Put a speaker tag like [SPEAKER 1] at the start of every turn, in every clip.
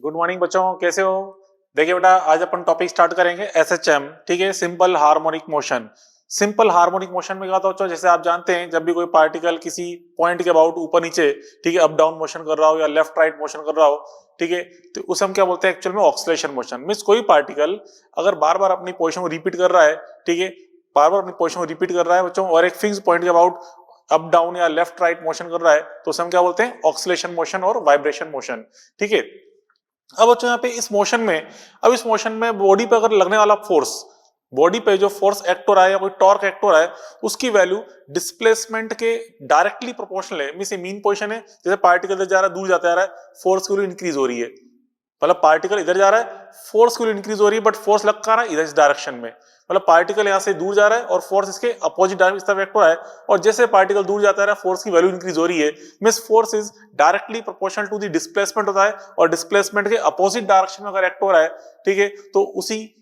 [SPEAKER 1] Good morning बच्चों, कैसे हो? देखिए बेटा, आज अपन टॉपिक स्टार्ट करेंगे एसएचएम। ठीक है, simple harmonic motion. Simple harmonic motion में क्या होता है बच्चों, जैसे आप जानते हैं जब भी कोई पार्टिकल किसी पॉइंट के अबाउट ऊपर नीचे, ठीक है, अप डाउन मोशन कर रहा हो या लेफ्ट राइट मोशन कर रहा हो, ठीक है, तो उसे हम क्या बोलते हैं एक्चुअल में ऑक्सीलेशन मोशन। मींस कोई पार्टिकल अगर बार बार अपनी पोजीशन को रिपीट कर रहा है, ठीक है, बार बार अपनी पोजीशन को रिपीट कर रहा है बच्चों, और एक फिक्स पॉइंट के अबाउट अप डाउन या लेफ्ट राइट मोशन कर रहा है, तो उसे हम क्या बोलते हैं ऑक्सीलेशन मोशन और वाइब्रेशन मोशन। ठीक है, अब बच्चों यहाँ पे इस मोशन में बॉडी पे अगर लगने वाला फोर्स, बॉडी पे जो फोर्स एक्ट हो रहा है या कोई टॉर्क एक्ट हो रहा है, उसकी वैल्यू डिस्प्लेसमेंट के डायरेक्टली प्रोपोर्शनल है। मींस मीन पोजीशन है, जैसे पार्टिकल इधर जा रहा है, दूर जाता जा रहा है, फोर्स की वैल्यू इंक्रीज हो रही है। मतलब पार्टिकल इधर जा रहा है, फोर्स की वैल्यू इंक्रीज हो रही है, बट फोर्स लग कहाँ रहा है, इधर इस डायरेक्शन में। मतलब पार्टिकल यहाँ से दूर जा रहा है और फोर्स इसके अपोजिट डायरेक्शन इस तरफ एक्ट हो रहा है, और जैसे पार्टिकल दूर जाता है फोर्स की वैल्यू इंक्रीज हो रही है। Means force is directly proportional to the displacement होता है, और डिस्प्लेसमेंट के अपोजिट डायरेक्शन में अगर एक्ट हो रहा है, ठीक है, तो उसी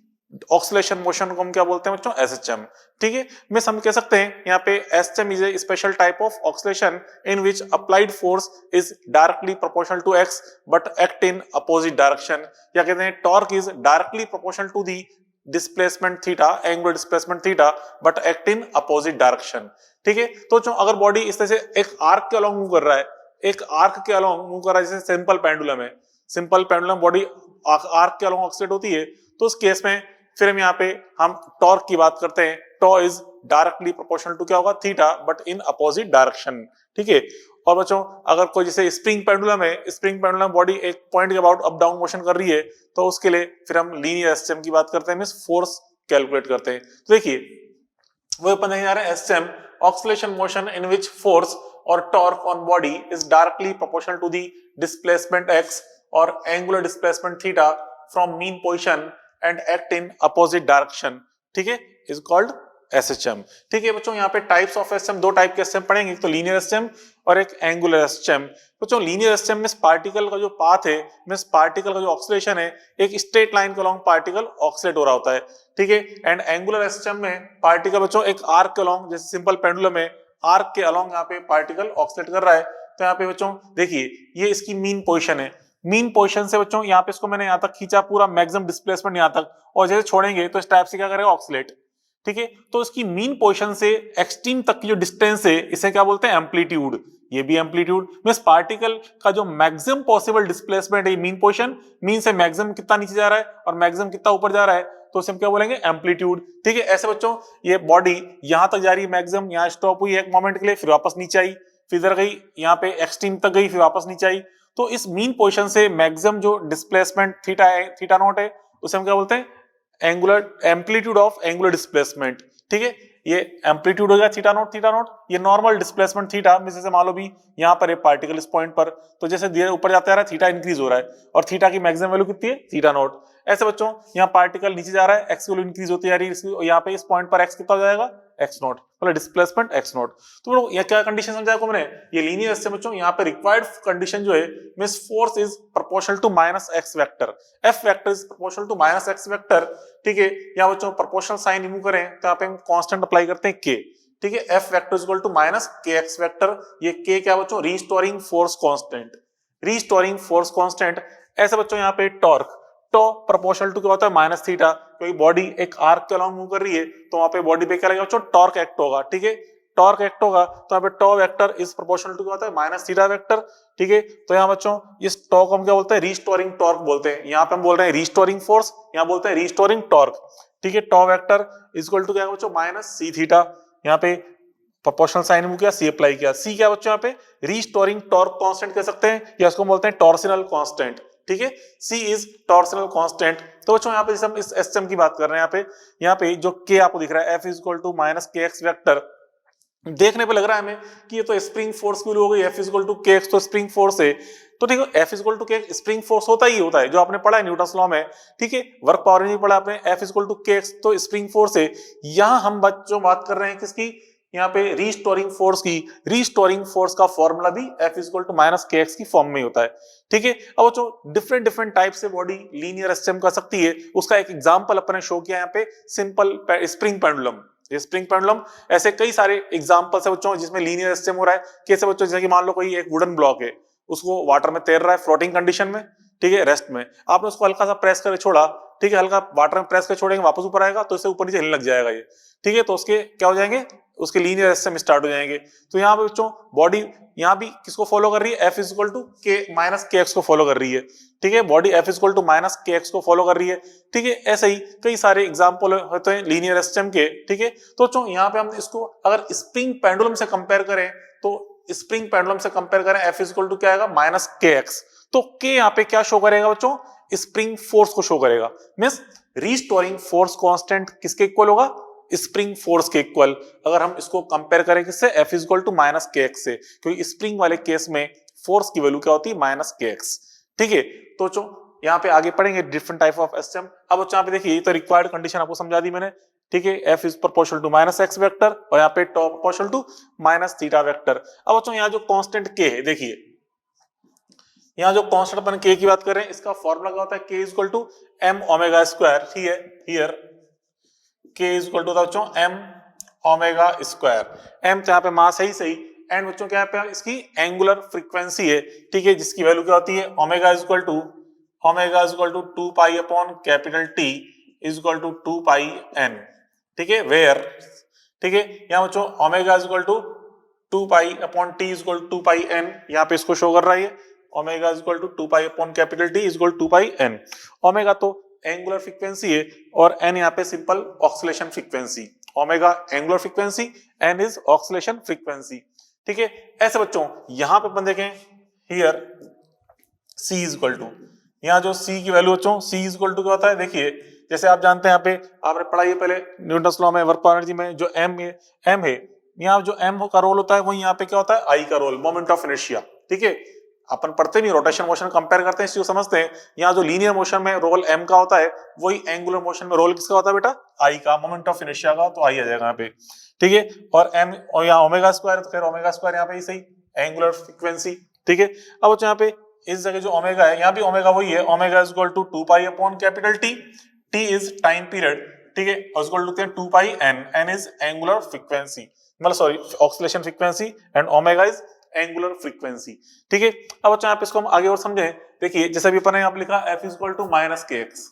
[SPEAKER 1] ऑक्सीलेशन मोशन को हम क्या बोलते हैं बच्चों, एसएचएम। ठीक है, मींस हम कह सकते हैं यहाँ पे SHM is a special type of oscillation in which applied force is directly proportional to x but act in opposite direction, या कहते हैं torque is directly proportional to the displacement theta, angular displacement theta, but act in opposite direction. ठीक है, तो जो अगर body इस तरह से एक आर्क के अलोंग मूव कर रहा है, एक आर्क के अलोंग मूव कर रहा है, जैसे सिंपल पेंडुलम है, सिंपल पेंडुलम बॉडी आर्क के अलोंग ऑक्सीलेट होती है, तो उस केस में फिर हम टॉर्क की बात करते हैं। Tau is directly proportional to क्या होगा, theta, but in opposite direction. ठीक है, और बच्चों अगर कोई जैसे स्प्रिंग पेंडुलम है, स्प्रिंग पेंडुलम बॉडी एक पॉइंट के अबाउट अप डाउन मोशन कर रही है, तो उसके लिए फिर हम लीनियर एसएचएम की बात करते हैं, मींस फोर्स कैलकुलेट करते हैं। तो देखिए वो अपन देखने जा रहे हैं SHM, oscillation motion in which force और torque on body is directly proportional to the displacement x और angular displacement theta from mean position and act in opposite direction. ठीक है, इज कॉल्ड एसएचएम। ठीक है बच्चों, यहाँ पे टाइप्स ऑफ एसएचएम, दो टाइप के एसएचएम पढ़ेंगे, एक तो लीनियर एसएचएम और एक एंगुलर एसएचएम। बच्चों लीनियर एसएचएम में पार्टिकल का जो पाथ है, मींस पार्टिकल का जो ऑक्सीलेशन है, एक स्ट्रेट लाइन के अलोंग पार्टिकल ऑक्सीलेट हो रहा होता है। ठीक है, एंड एंगुलर एसएचएम में पार्टिकल बच्चों एक आर्क के अलोंग, जैसे सिंपल पेंडुलम में आर्क के अलोंग यहाँ पे पार्टिकल ऑक्सीलेट कर रहा है। तो यहाँ पे बच्चों देखिए ये इसकी मीन पोजिशन है, मीन पोजीशन से बच्चों यहाँ पे इसको मैंने यहाँ तक खींचा, पूरा मैक्सिमम डिस्प्लेसमेंट यहाँ तक, और जैसे छोड़ेंगे तो इस टाइप से क्या करेगा, ऑक्सीलेट। ठीक है, तो इसकी मीन पोजीशन से एक्सट्रीम तक की जो डिस्टेंस है, इसे क्या बोलते हैं, एम्पलीट्यूड। ये भी एम्पलीट्यूड मींस पार्टिकल का जो मैक्सिमम पॉसिबल डिस्प्लेसमेंट है मीन पोजीशन, मीन से मैक्सिमम कितना नीचे जा रहा है और मैक्सिमम कितना ऊपर जा रहा है, तो इसे हम क्या बोलेंगे, एम्पलीट्यूड। ठीक है, ऐसे बच्चों ये बॉडी यहाँ तक जा रही है, मैक्सिमम यहाँ स्टॉप हुई एक मोमेंट के लिए, फिर वापस नीचे आई, फिर इधर गई, यहाँ पे एक्सट्रीम तक गई, फिर वापस नीचे आई। तो इस मीन पोजीशन से मैक्सिमम जो डिस्प्लेसमेंट थीटा है, थीटा नॉट है, उसे हम क्या बोलते हैं, angular amplitude of angular displacement. ठीक है, ये एम्पलीट्यूड हो गया थीटा नॉट, ये नॉर्मल डिस्प्लेसमेंट थीटा, जैसे मान लो भी यहाँ पर एक पार्टिकल इस पॉइंट पर, तो जैसे धीरे ऊपर जाता है थीटा इंक्रीज हो रहा है, और थीटा की मैक्सिमम वैल्यू कितनी है, थीटा नॉट। ऐसे बच्चों यहाँ पार्टिकल नीचे जा रहा है, एक्स की वैल्यू इंक्रीज होती जा रही है, यहाँ पे इस पॉइंट पर एक्स कितना हो जाएगा, एक्स नॉट, मतलब डिस्प्लेसमेंट एक्स नॉट। तो ये क्या कंडीशन समझाया को मैंने, ये लीनियर से बच्चों यहाँ पे रिक्वायर्ड कंडीशन जो है, means force is proportional to minus x vector, F vector is proportional to minus x vector. ठीक है, यहाँ बच्चों प्रोपोर्शनल साइन रिमूव करें तो यहाँ पे हम कांस्टेंट अप्लाई करते हैं के। ठीक है, F vector is equal to minus k x vector, ये के क्या बच्चों, restoring force constant, restoring force constant. ऐसे बच्चों यहाँ पे टॉर्क, टॉ प्रोपोर्शनल टू क्या होता है, माइनस थीटा, क्योंकि बॉडी एक आर्क के अलोंग मूव कर रही है, तो वहां पे बॉडी पे क्या लगेगा बच्चों, टॉर्क एक्ट होगा। ठीक है, टॉर्क एक्ट होगा, तो यहाँ पे टॉ वेक्टर इज प्रोपोर्शनल टू क्या होता है, माइनस थीटा वेक्टर। ठीक है, तो यहाँ बच्चों इस टॉ को हम क्या बोलते हैं, रीस्टोरिंग टॉर्क बोलते हैं। यहाँ पे हम बोल रहे हैं रीस्टोरिंग फोर्स, यहाँ बोलते हैं रीस्टोरिंग टॉर्क। ठीक है, टॉ वेक्टर इज इक्वल टू क्या बच्चों, माइनस सी थीटा, यहाँ पे प्रोपोर्शनल साइन रिमूव किया, सी अप्लाई किया। सी क्या बच्चों, यहाँ पे रीस्टोरिंग टॉर्क कांस्टेंट कह सकते हैं, या इसको बोलते हैं टॉर्सिनल कांस्टेंट। ठीक है, C इज टॉर्सिनल कांस्टेंट। तो बच्चों यहाँ पे जैसे हम इस एसएचएम की बात कर रहे हैं, यहाँ पे जो K आपको दिख रहा है, F is equal to minus k x vector, देखने पे लग रहा है हमें कि ये तो स्प्रिंग फोर्स की वैल्यू हो गई, F इज इक्वल टू के एक्स, तो स्प्रिंग फोर्स है, तो ठीक है, F इज इक्वल टू के स्प्रिंग फोर्स होता ही होता है, जो आपने पढ़ा है न्यूटन्स लॉ में। ठीक है, वर्क पावर नहीं पढ़ा आपने, F इज इक्वल टू के एक्स, तो स्प्रिंग फोर्स है। यहाँ हम बच्चों बात कर रहे हैं किसकी, यहाँ पे रीस्टोरिंग फोर्स की। रीस्टोरिंग फोर्स का फॉर्मूला भी F is equal to minus k x की फॉर्म में होता है। ठीक है, अब बच्चों डिफरेंट डिफरेंट टाइप से बॉडी लीनियर एसएचएम कर सकती है, उसका एक एग्जांपल अपने शो किया यहाँ पे, सिंपल स्प्रिंग पेंडुलम। ये स्प्रिंग पेंडुलम, ऐसे कई सारे एग्जांपल्स है बच्चों जिसमें लीनियर एसएचएम हो रहा है। कैसे बच्चों, जैसे कि मान लो कोई एक वुडन ब्लॉक है, उसको वाटर में तैर रहा है फ्लोटिंग कंडीशन में, ठीक है, रेस्ट में आपने उसको हल्का सा प्रेस करके छोड़ा, ठीक है, हल्का वाटर में प्रेस कर छोड़ेंगे, वापस ऊपर आएगा तो इसे ऊपर नीचे हिलने लग जाएगा ये, ठीक है, तो उसके क्या हो जाएंगे, उसके लीनियर एसएचएम स्टार्ट हो जाएंगे। तो यहाँ पे बच्चों बॉडी यहाँ भी किसको फॉलो कर रही है, F is equal to k minus k x को फॉलो कर रही है, ठीक है, body F is equal to minus k x को फॉलो कर रही है, ठीक है। ऐसे ही कई सारे एग्जांपल होते हैं लीनियर एसएचएम के, ठीक है। तो बच्चों यहाँ पे हम इसको अगर स्प्रिंग पेंडुलम से कंपेयर करें तो स्प्रिंग पेंडुलम से कंपेयर करें, एफ इज इक्वल टू क्या आएगा, माइनस के एक्स। तो के यहाँ पे क्या शो करेगा बच्चों, स्प्रिंग फोर्स को शो करेगा, मींस रीस्टोरिंग फोर्स कांस्टेंट किसके इक्वल होगा, स्प्रिंग फोर्स के इक्वल। अगर हम इसको कंपेयर करें किससे, F is equal to minus k x से, क्योंकि स्प्रिंग वाले केस में फोर्स की वैल्यू क्या होती है, माइनस के एक्स, ठीक है। तो जो यहाँ पे आगे पढ़ेंगे डिफरेंट टाइप ऑफ एसएचएम। अब यहाँ पे देखिए ये तो रिक्वायर्ड कंडीशन आपको समझा दी मैंने, ठीक है, F is proportional to minus x vector और यहाँ पे top proportional to minus theta vector. अब बच्चों यहाँ जो कांस्टेंट के है, देखिए यहाँ जो कांस्टेंट अपन के की बात कर रहे हैं, इसका फॉर्मूला क्या होता है, k is equal to m omega square, ठीक है, here k is equal to बच्चों एम ओमेगा स्क्वायर, एम तो यहाँ पे मास है ही सही, एंड बच्चों क्या पे इसकी एंगुलर फ्रीक्वेंसी है, ठीक है, जिसकी वैल्यू क्या होती है, omega is equal to 2 pi upon capital T is equal to 2 pi n, ठीक है, वेयर, ठीक है, यहाँ बच्चों omega is equal to 2 pi upon T is equal to 2 pi n, यहाँ पे इसको शो कर रहा है, omega is equal to 2 pi upon capital T is equal to 2 pi n. Omega तो एंगुलर फ्रीक्वेंसी है और एन यहाँ पे simple oscillation frequency, omega angular frequency, n is oscillation frequency, ठीक है। ऐसे बच्चों यहाँ पे अपन देखें, here c is equal to, यहाँ जो सी की वैल्यू बच्चों सी इज इक्वल टू क्या होता है, देखिए जैसे आप जानते हैं यहाँ पे आपने पढ़ा है पहले न्यूटन्स लॉ में, वर्क एनर्जी में जो एम है, यहाँ जो एम का रोल होता है वही यहाँ पे क्या होता है, आई का रोल, मोमेंट ऑफ इनर्शिया, ठीक है। अपन पढ़ते नहीं, रोटेशन मोशन कंपेयर करते हैं, इसको समझते हैं। यहाँ जो लीनियर मोशन में रोल एम का होता है वही एंगुलर मोशन में रोल किसका होता है बेटा, आई का, मोमेंट ऑफ इनर्शिया का, तो आई आ जाएगा यहाँ पे, ठीक है। और एम और यहाँ ओमेगा स्क्वायर, तो फिर ओमेगा स्क्वायर यहाँ पे ही सही एंगुलर फ्रीक्वेंसी, ठीक है। अब यहाँ पे इस जगह जो ओमेगा है, यहाँ भी ओमेगा वही है, omega is equal to 2 pi upon capital T, T is time period, ठीक है, is equal to 2 pi n, n is angular frequency, मतलब sorry oscillation frequency, and omega is angular frequency, ठीक है। अब यहाँ पे इसको हम आगे और समझें, देखिए जैसे भी अपन ने यहाँ लिखा f is equal to minus k x,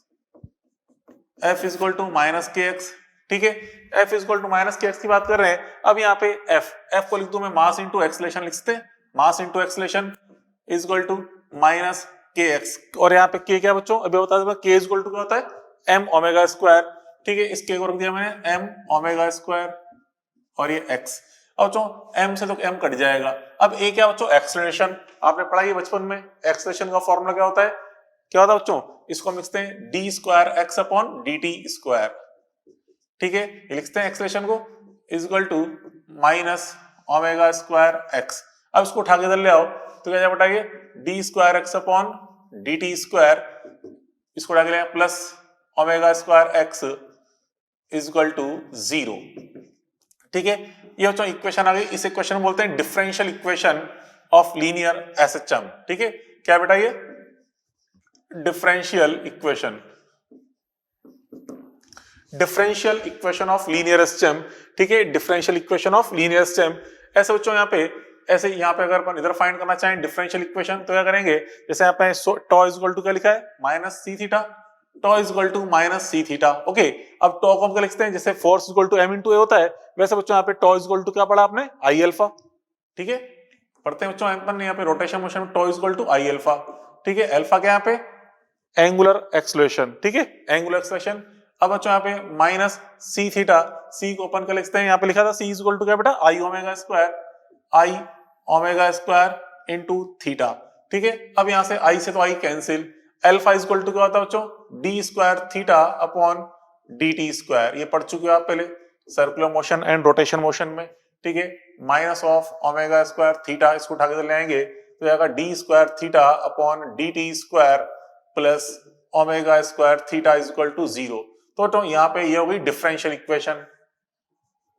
[SPEAKER 1] f is equal to minus k x, ठीक है, F is equal to minus k x की बात कर रहे हैं। अब यहाँ पे एफ को लिख दूं मैं मास इंटू एक्सलेशन, लिख सकते हैं mass into acceleration is equal to minus k x, और यहाँ पे के क्या बच्चों अभी बता दूंगा, के इज इक्वल टू क्या होता है, एम ओमेगा स्क्वायर, ठीक है, इस के को रख दिया मैंने एम ओमेगा स्क्वायर और ये एक्स। अब बच्चों एम से तो एम कट जाएगा। अब ए क्या बच्चों, एक्सलेशन, आपने पढ़ा है बचपन में, एक्सलेशन का फॉर्मूला क्या होता है, क्या होता है बच्चों, इसको हम लिखते हैं d square x upon D T square, ठीक है, ये लिखते हैं एक्सलेशन को is equal to minus omega square x. अब इसको उठा के इधर ले आओ तो क्या बताइए, d square x upon D T square, इसको उठा के ले plus omega square x is equal to 0, ठीक है। ये बच्चों इक्वेशन आ गई, इस इक्वेशन में बोलते हैं differential equation of linear SHM, ठीक है, क्या बेटा ये differential equation, differential equation of linear SHM, ठीक है, differential equation of linear SHM. ऐसे बच्चों यहाँ पे ऐसे यहाँ पे अगर अपन इधर फाइंड करना चाहें डिफरेंशियल इक्वेशन तो क्या करेंगे, जैसे यहाँ पे टॉ इज इक्वल टू क्या लिखा है, minus C theta, tau is equal to minus C theta, okay. अब टॉ को हम क्या लिखते हैं, जैसे force equal to M into A होता है, वैसे बच्चों यहाँ पे टॉ इज इक्वल टू क्या पढ़ा आपने, आई अल्फा, ठीक है, पढ़ते हैं बच्चों अपन यहाँ पे रोटेशन मोशन में tau is equal to I alpha, ठीक है, अल्फा क्या यहाँ पे एंगुलर एक्सलेशन, ठीक है, एंगुलर एक्सलेशन। अब बच्चों यहाँ पे माइनस सी थीटा, सी को अपन क्या लिखते हैं, यहाँ पे लिखा था सी इज इक्वल टू क्या बेटा, I omega square, I omega square into theta, ठीक है। अब यहाँ से आई से तो I cancel, alpha is equal to क्या होता है बच्चों, D square theta upon D T square, ये पढ़ चुके हो आप पहले circular motion and rotation motion में, ठीक है, minus of omega square theta, इसको उठा के ले आएंगे तो आएगा D square theta upon D T square plus omega square theta is equal to 0। तो यहाँ पे ये होगी डिफरेंशियल इक्वेशन,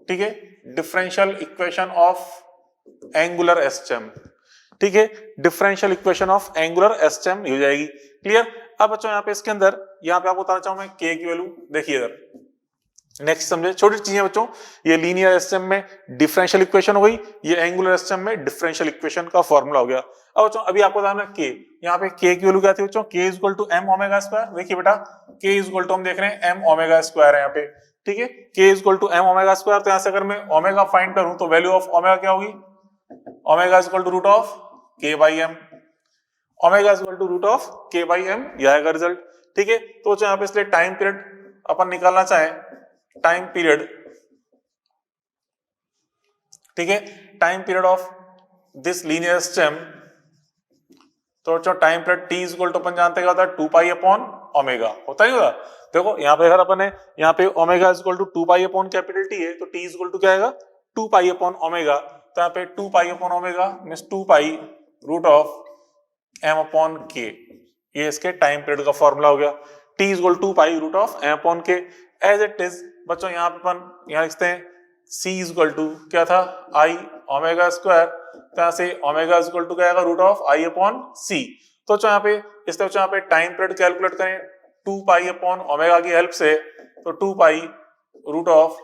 [SPEAKER 1] ठीक है, differential equation of angular SHM, ठीक है, differential equation of angular SHM हो जाएगी, क्लियर। अब बच्चों यहाँ पे इसके अंदर यहाँ पे आपको बताना चाहूं मैं के की वैल्यू, देखिए इधर नेक्स्ट समझे, छोटी चीजें बच्चों, ये लीनियर सिस्टम में डिफरेंशियल इक्वेशन हो गई, ये एंगुलर सिस्टम में डिफरेंशियल इक्वेशन का फॉर्मूला हो गया। अब बच्चों अभी आपको बताना के, यहाँ पे के की वैल्यू क्या थी बच्चों, k is equal to m omega square. देखिए बेटा के इज इक्वल टू हम देख रहे हैं एम ओमेगा स्क्वायर है यहाँ पे, ठीक है, k is equal to m omega square. तो यहाँ से अगर मैं ओमेगा फाइंड करूं तो वैल्यू ऑफ ओमेगा क्या होगी, omega is equal to root of K by M, omega is equal to root of K by M, यह आएगा रिजल्ट, ठीक है। तो यहाँ पे इसलिए टाइम पीरियड अपन निकालना चाहें, टाइम पीरियड, ठीक है, time period of this linear system, तो time period T is equal to अपन जानते क्या होता है 2 पाई अपॉन ओमेगा, होता ही होगा। देखो यहाँ पे अगर अपन है, यहाँ पे omega is equal to 2 pi upon capital T है, तो टी इज इक्वल टू क्या आएगा 2 पाई अपॉन ओमेगा। तो यहाँ पे 2 pi upon omega means 2 pi root of m upon k, ये इसके टाइम पीरियड का फॉर्मूला हो गया। T is equal 2 pi root of m upon k, as it is बच्चों यहाँ पे अपन यहाँ लिखते हैं सी इज इक्वल टू क्या था आई ओमेगा स्क्वायर, तो यहाँ से ओमेगा इज इक्वल टू क्या आएगा रूट ऑफ आई अपॉन सी। तो यहाँ पे इसलिए यहाँ पे टाइम पीरियड कैलकुलेट करें 2 पाई अपॉन ओमेगा की हेल्प से, तो 2 पाई रूट ऑफ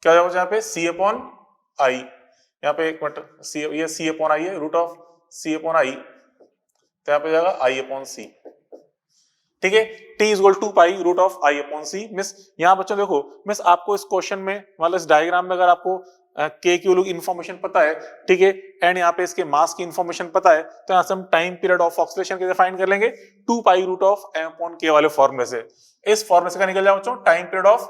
[SPEAKER 1] क्या हो जाएगा यहाँ पे सी अपॉन आई, यहाँ पे एक मिनट सी, ये सी अपॉन आई है, root of c upon I, तो यहाँ पे जाएगा आई अपॉन सी, ठीक है। T is equal 2 pi root of I upon c. मिस यहाँ बच्चों देखो, मिस आपको इस क्वेश्चन में मतलब इस डायग्राम में अगर आपको के की वैल्यू इन्फॉर्मेशन पता है, ठीक है, एंड यहाँ पे इसके मास की इन्फॉर्मेशन पता है, तो यहाँ से हम टाइम पीरियड ऑफ ऑक्सीलेशन कैसे फाइंड कर लेंगे, 2 pi root of m upon k वाले फॉर्मूले से। इस फॉर्मूले से क्या निकल जाए बच्चों, time period of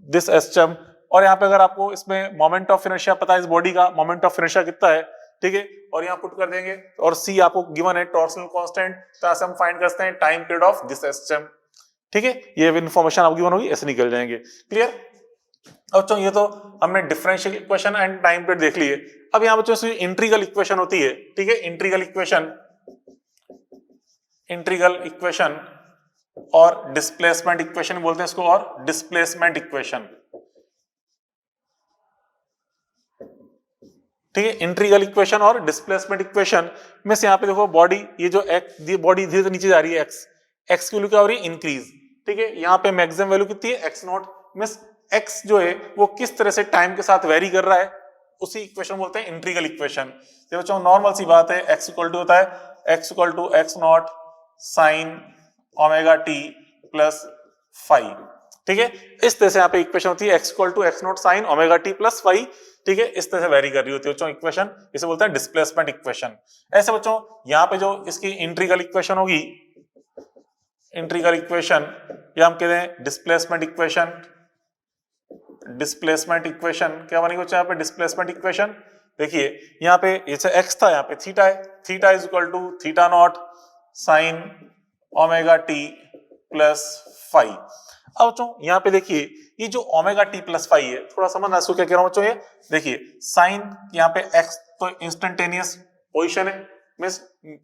[SPEAKER 1] this system. और यहाँ पे अगर आपको इसमें मोमेंट ऑफ इनर्शिया पता है, इस बॉडी का मोमेंट ऑफ इनर्शिया कितना है, ठीक है, और यहाँ पुट कर देंगे, और सी आपको गिवन है टॉर्सनल कांस्टेंट, तो यहाँ से हम फाइंड करते हैं time period of this system, ठीक है। ये इन्फॉर्मेशन आपको गिवन होगी, ऐसे निकल जाएंगे, क्लियर। अब बच्चों ये तो हमने differential equation and time period देख लिए। अब यहाँ बच्चों से इंटीग्रल इक्वेशन होती है, ठीक है, इंटीग्रल इक्वेशन और डिस्प्लेसमेंट इक्वेशन बोलते हैं इसको, और डिस्प्लेसमेंट इक्वेशन, ठीक है, इंटीग्रल इक्वेशन और डिस्प्लेसमेंट इक्वेशन में से यहाँ पे देखो बॉडी, ये जो बॉडी धीरे धीरे नीचे जा रही है, एक्स की वैल्यू क्या हो रही है इंक्रीज, ठीक है, यहाँ पे मैक्सिमम वैल्यू कितनी है एक्स नॉट, मींस एक्स जो है वो किस तरह से टाइम के साथ वेरी कर रहा है, उसी इक्वेशन बोलते हैं इंटीग्रल इक्वेशन। तो बच्चों नॉर्मल सी बात है, एक्स इक्वल टू होता है x equal to x naught sine omega T plus phi, ठीक है, इस तरह से यहाँ पे इक्वेशन होती है x equal to x naught sine omega T plus phi, ठीक है, इस तरह से वेरी कर रही होती है बच्चों इक्वेशन, इसे बोलते हैं डिस्प्लेसमेंट इक्वेशन। ऐसे बच्चों यहाँ पे जो इसकी इंटीग्रल इक्वेशन होगी, इंटीग्रल इक्वेशन या हम कहते हैं डिस्प्लेसमेंट इक्वेशन, डिस्प्लेसमेंट इक्वेशन क्या बनेगी बच्चों यहाँ पे डिस्प्लेसमेंट इक्वेशन, देखिए यहाँ पे जैसे एक्स था यहाँ पे थीटा है, theta is equal to theta naught sine omega T plus phi. अब बच्चों यहाँ पे देखिए ये जो ओमेगा टी प्लस फाइव है, थोड़ा समझना इसको क्या कह रहा हूँ बच्चों, ये देखिए साइन यहाँ पे एक्स तो इंस्टेंटेनियस पोजीशन है, means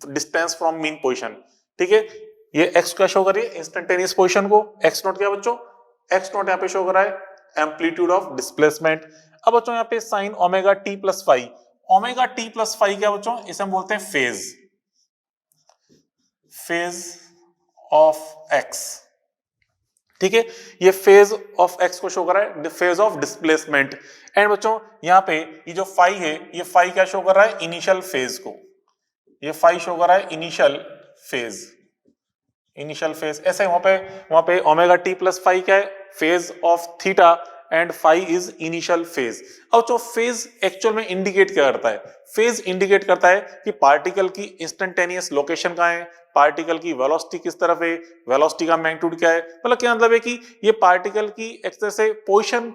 [SPEAKER 1] distance from mean position, ठीक है, ये एक्स क्या शो कर रही है इंस्टेंटेनियस पोजीशन को, एक्स नॉट क्या बच्चों, एक्स नॉट यहाँ पे शो कर रहा है एम्पलीट्यूड ऑफ डिस्प्लेसमेंट। अब बच्चों यहाँ पे sign omega T plus five, omega T plus five क्या बच्चों, इसे हम बोलते हैं फेज ऑफ एक्स, ठीक है, ये फेज ऑफ एक्स को शो कर रहा है फेज ऑफ डिस्प्लेसमेंट। एंड बच्चों यहाँ पे ये जो फाइव है, ये फाइव क्या शो कर रहा है इनिशियल फेज को, ये फाइव शो कर रहा है इनिशियल फेज। ऐसे वहां पे ओमेगा टी प्लस फाइव क्या है phase of theta and five is initial phase. अब जो फेज एक्चुअल में इंडिकेट क्या करता है, फेज इंडिकेट करता है कि पार्टिकल की इंस्टेंटेनियस लोकेशन कहाँ है, पार्टिकल की वेलोसिटी किस तरफ है, वेलोसिटी का मैग्नीट्यूड क्या है, मतलब क्या मतलब है कि ये पार्टिकल की एक तरह से position,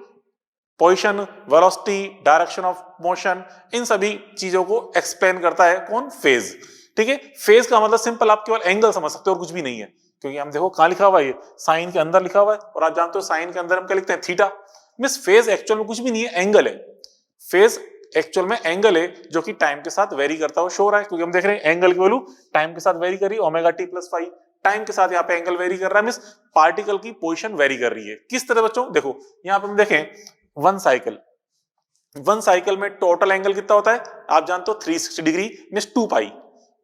[SPEAKER 1] velocity, direction of motion, इन सभी चीजों को एक्सप्लेन करता है कौन, फेज, ठीक है। फेज का मतलब सिंपल आप केवल एंगल समझ सकते हो और कुछ भी नहीं है, क्योंकि हम देखो कहां लिखा हुआ है, साइन के अंदर लिखा हुआ है, और आप जानते हो साइन के अंदर हम क्या लिखते हैं थीटा, मींस फेज एक्चुअल में कुछ भी नहीं है, एंगल है, फेज एक्चुअल में एंगल है जो कि टाइम के साथ वेरी करता हुआ शो हो रहा है, क्योंकि हम देख रहे हैं एंगल की वैल्यू टाइम के साथ वेरी कर रही है, omega T plus five time के साथ यहाँ पे एंगल वेरी कर रहा है, मींस पार्टिकल की पोजीशन वेरी कर रही है। किस तरह बच्चों, देखो यहाँ पे हम देखें वन साइकिल में टोटल एंगल कितना होता है आप जानते हो 360 डिग्री मींस 2 पाई,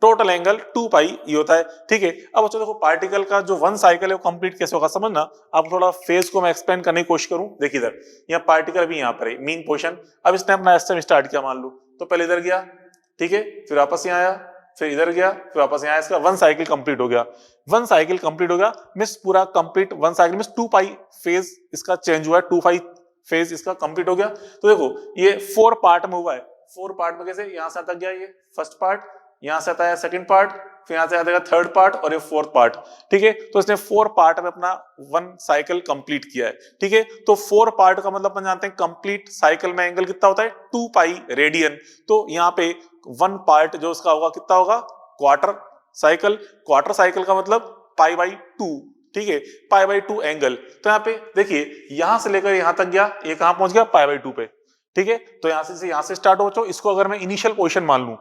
[SPEAKER 1] टोटल एंगल 2 पाई ये होता है, ठीक है। अब बच्चों देखो पार्टिकल का जो वन साइकिल है वो कंप्लीट कैसे होगा समझना। अब थोड़ा फेज को मैं एक्सप्लेन करने की कोशिश करूं। देखिए इधर यहाँ पार्टिकल भी यहाँ पर है मीन पोजीशन। अब इसने अपना एसएम स्टार्ट किया मान लो, तो पहले इधर गया, ठीक है, फिर वापस यहाँ आया, फिर इधर गया, फिर वापस यहाँ, इसका वन साइकिल कंप्लीट हो गया। वन साइकिल कंप्लीट हो गया मींस पूरा complete one cycle means 2 pi phase इसका चेंज हुआ है, 2 पाई फेज इसका कंप्लीट हो गया। तो देखो ये 4 पार्ट में हुआ है। 4 पार्ट में कैसे, यहां से तक गया ये फर्स्ट पार्ट, यहां से आता है सेकंड पार्ट, फिर यहां से आता है थर्ड पार्ट और ये फोर्थ पार्ट, ठीक है। तो इसने 4 पार्ट में अपना वन साइकिल कंप्लीट किया है, ठीक है। तो 4 पार्ट का मतलब अपन जानते हैं कंप्लीट साइकिल में एंगल कितना होता है 2 पाई रेडियन। तो यहाँ पे वन पार्ट जो उसका होगा कितना होगा क्वार्टर साइकिल। क्वार्टर साइकिल का मतलब पाई बाई 2, ठीक है, पाई बाई 2 एंगल। तो यहाँ पे देखिए यहां से लेकर यहां तक गया, ये कहां पहुंच गया पाई बाई 2 पे, ठीक है। तो यहां से स्टार्ट हो बच्चों, इसको अगर मैं इनिशियल पोजीशन मान लूं,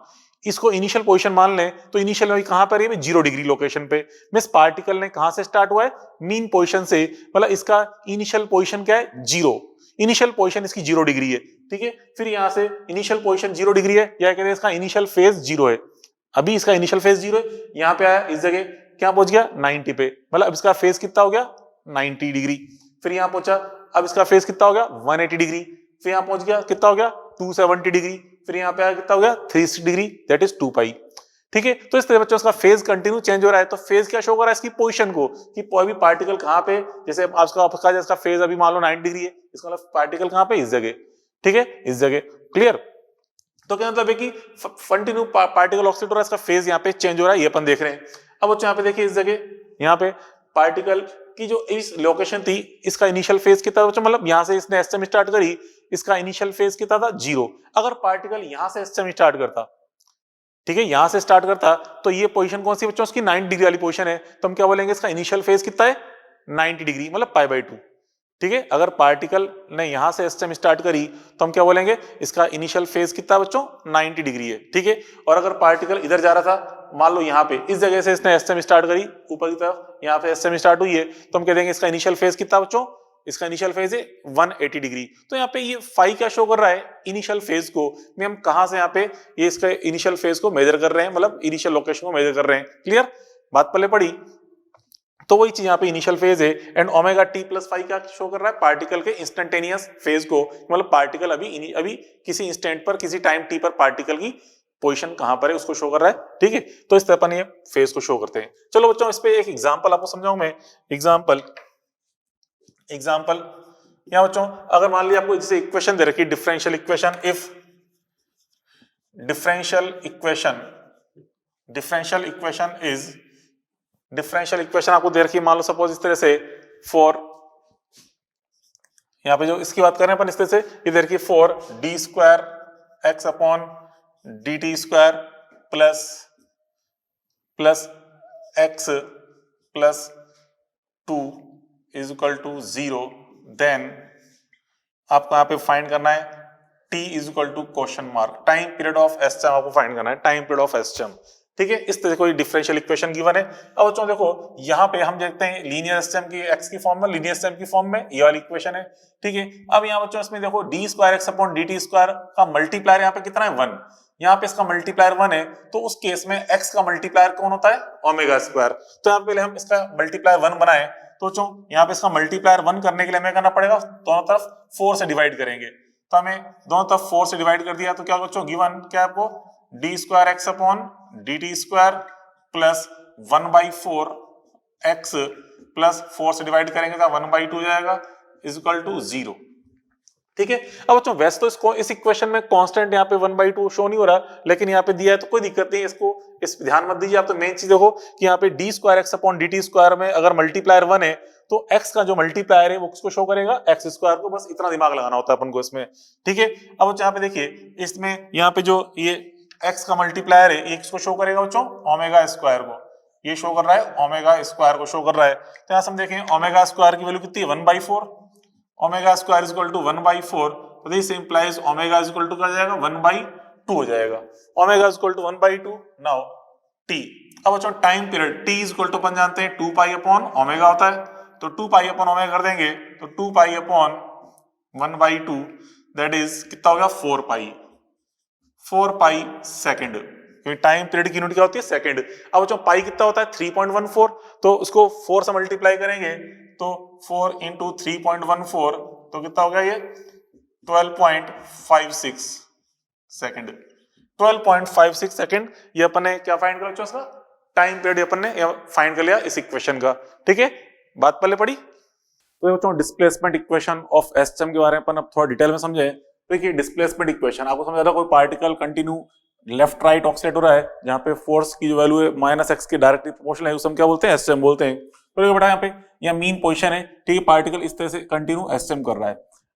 [SPEAKER 1] इसको इनिशियल पोजीशन मान लें, तो इनिशियल में कहां पर है 0 डिग्री लोकेशन पे। मींस पार्टिकल ने कहां से स्टार्ट हुआ है मीन पोजीशन से, मतलब इसका इनिशियल पोजीशन क्या है 0, इनिशियल पोजीशन इसकी 0 डिग्री है, ठीक है। फिर यहां से इनिशियल पोजीशन 0 डिग्री है, या कहते हैं इसका इनिशियल फेज 0 है। अभी इसका इनिशियल फेज 0 है, यहां पे आया इस जगह क्या पहुंच गया 90 पे, मतलब अब इसका फेज कितना हो गया 90 डिग्री। फिर यहां पहुंचा, अब इसका फेज कितना हो गया 180 डिग्री। फिर यहां पहुंच गया कितना हो गया 270 डिग्री। फिर यहां पे आया कितना हो गया 360 डिग्री, दैट इज 2 पाई, ठीक है। तो इस तरह बच्चों उसका फेज कंटिन्यू चेंज हो रहा है। तो फेज क्या शो कर रहा है इसकी पोजीशन को, कि कोई भी पार्टिकल कहां पे, जैसे आपका जिसका फेज अभी मान लो 90 डिग्री है, इसका मतलब पार्टिकल कहां पे इस जगह, ठीक है, इस जगह, क्लियर। तो क्या मतलब है कि कंटिन्यू पार्टिकल ऑक्सीडेट हो रहा है, इसका फेज यहाँ पे चेंज हो रहा है, ये अपन देख रहे हैं। अब बच्चों यहाँ पे देखिए इस जगह यहाँ पे पार्टिकल की जो इस लोकेशन थी, इसका इनिशियल फेज कितना था बच्चों, मतलब यहाँ से इसने एसएम स्टार्ट करी, इसका इनिशियल फेज कितना था 0। अगर पार्टिकल यहाँ से एसएम स्टार्ट करता, ठीक है, यहां से स्टार्ट करता, तो ये पोजीशन कौन सी बच्चों उसकी 90 डिग्री वाली पोजीशन है। तो हम क्या बोलेंगे इसका इनिशियल फेज कितना है 90 डिग्री, मतलब पाई बाई 2, ठीक है। अगर पार्टिकल ने यहां से एसएम स्टार्ट करी, तो हम क्या बोलेंगे इसका इनिशियल फेज कितना बच्चों 90 डिग्री है, ठीक है। और अगर पार्टिकल इधर जा रहा था, मान लो यहाँ पे इस जगह से इसने एसएम स्टार्ट करी ऊपर की तरफ, यहाँ पे एसएम स्टार्ट हुई है, तो हम कह देंगे इसका इनिशियल फेज कितना बच्चों, इसका इनिशियल फेज है 180 डिग्री। तो यहाँ पे ये फाई क्या शो कर रहा है इनिशियल फेज को, में हम कहां से यहाँ पे ये इसका इनिशियल फेज को मेजर कर रहे हैं, मतलब इनिशियल लोकेशन को मेजर कर रहे हैं, क्लियर बात पहले पड़ी। तो वही चीज यहाँ पे इनिशियल फेज है। And omega T plus five क्या शो कर रहा है पार्टिकल के इंस्टेंटेनियस फेज को, मतलब पार्टिकल अभी किसी इंस्टेंट पर किसी टाइम टी पर पार्टिकल की पोजीशन कहां पर है उसको शो कर रहा है, ठीक है। तो इस तरह अपन ये फेज को शो करते हैं। चलो बच्चों इस पे एक एग्जांपल आपको समझाऊं मैं। एग्जांपल यहाँ बच्चों अगर मान लिया आपको जैसे इक्वेशन दे रखी differential equation, if differential equation आपको दे रखी मान लो सपोज इस तरह से, फॉर यहाँ पे जो इसकी बात कर रहे हैं अपन इस तरह से, ये दे रखी for D square x upon D T square plus X plus 2 is equal to 0, then आपको यहाँ पे फाइंड करना है t is equal to question mark time period of SHM, आपको फाइंड करना है टाइम पीरियड ऑफ एसचम, ठीक है। इस तरह कोई डिफरेंशियल इक्वेशन गिवन है। अब बच्चों देखो यहाँ पे हम देखते हैं लीनियर सिस्टम की एक्स की फॉर्म में, लीनियर सिस्टम की फॉर्म में ये वाली इक्वेशन है, ठीक है। अब यहाँ बच्चों इसमें देखो D square x upon D T square का मल्टीप्लायर यहाँ पे कितना है 1, यहाँ पे इसका मल्टीप्लायर 1 है, तो उस केस में x का मल्टीप्लायर कौन होता है ओमेगा स्क्वायर। तो यहाँ पे पहले हम इसका मल्टीप्लायर 1 बनाए, तो यहाँ पे इसका मल्टीप्लायर 1 करने के लिए हमें करना पड़ेगा दोनों तरफ 4 से डिवाइड करेंगे। तो हमें दोनों तरफ 4 से डिवाइड कर दिया, तो क्या बच्चों गिवन क्या है आपको D square x upon D T square plus 1/4 x plus 4 से डिवाइड करेंगे तो 1/2 हो जाएगा इज इक्वल टू 0, ठीक है। अब बच्चों वैसे तो इसको इस इक्वेशन में कांस्टेंट यहाँ पे 1/2 शो नहीं हो रहा, लेकिन यहाँ पे दिया है तो कोई दिक्कत नहीं है, इसको इस ध्यान मत दीजिए आप। तो मेन चीज देखो कि यहाँ पे D square x upon D T square में अगर मल्टीप्लायर 1 है तो x का जो मल्टीप्लायर है वो किसको शो करेगा एक्स स्क्वायर को, बस इतना दिमाग लगाना होता है अपन को इसमें, ठीक है। अब यहाँ पे देखिए इसमें यहाँ पे जो ये x का मल्टीप्लायर है ये किसको शो करेगा बच्चों ओमेगा स्क्वायर को, ये शो कर रहा है ओमेगा स्क्वायर को शो कर रहा है। तो यहाँ से हम देखें ओमेगा स्क्वायर की वैल्यू कितनी है 1/4, omega square is equal to 1/4, तो this implies omega is equal to क्या जाएगा 1/2 हो जाएगा, omega is equal to 1/2। Now t, अब बच्चों time period t is equal to अपन जानते हैं 2 पाई अपॉन ओमेगा होता है, तो 2 पाई अपॉन ओमेगा कर देंगे तो 2 पाई अपॉन 1/2 दैट इज कितना हो गया 4 पाई सेकंड, क्योंकि टाइम पीरियड की यूनिट क्या होती है, सेकंड। अब बच्चों पाई कितना होता है 3.14, तो उसको 4 से मल्टीप्लाई करेंगे तो 4 इंटू 3.14 तो कितना हो गया ये 12.56 सेकंड। 12.56 सेकंड ये अपन ने क्या फाइंड कर बच्चों, इसका टाइम पीरियड अपन ने फाइंड कर लिया इस इक्वेशन का। ठीक है, बात पहले पढ़ी। तो बच्चों डिस्प्लेसमेंट इक्वेशन ऑफ एसएचएम के बारे में अपन अब थोड़ा डिटेल में समझे। देखिए डिस्प्लेसमेंट इक्वेशन आपको समझ आ रहा है, कोई particle continue left right oxalate हो रहा है, जहां पे फोर्स की जो वैल्यू है -x के डायरेक्टली प्रोपोर्शनल है, उसे हम क्या बोलते हैं, एसएचएम बोलते हैं। तो देखो बेटा यहाँ पे यहाँ मीन पोजीशन है, ठीक है, पार्टिकल इस तरह से कंटिन्यू एसएचएम कर रहा है।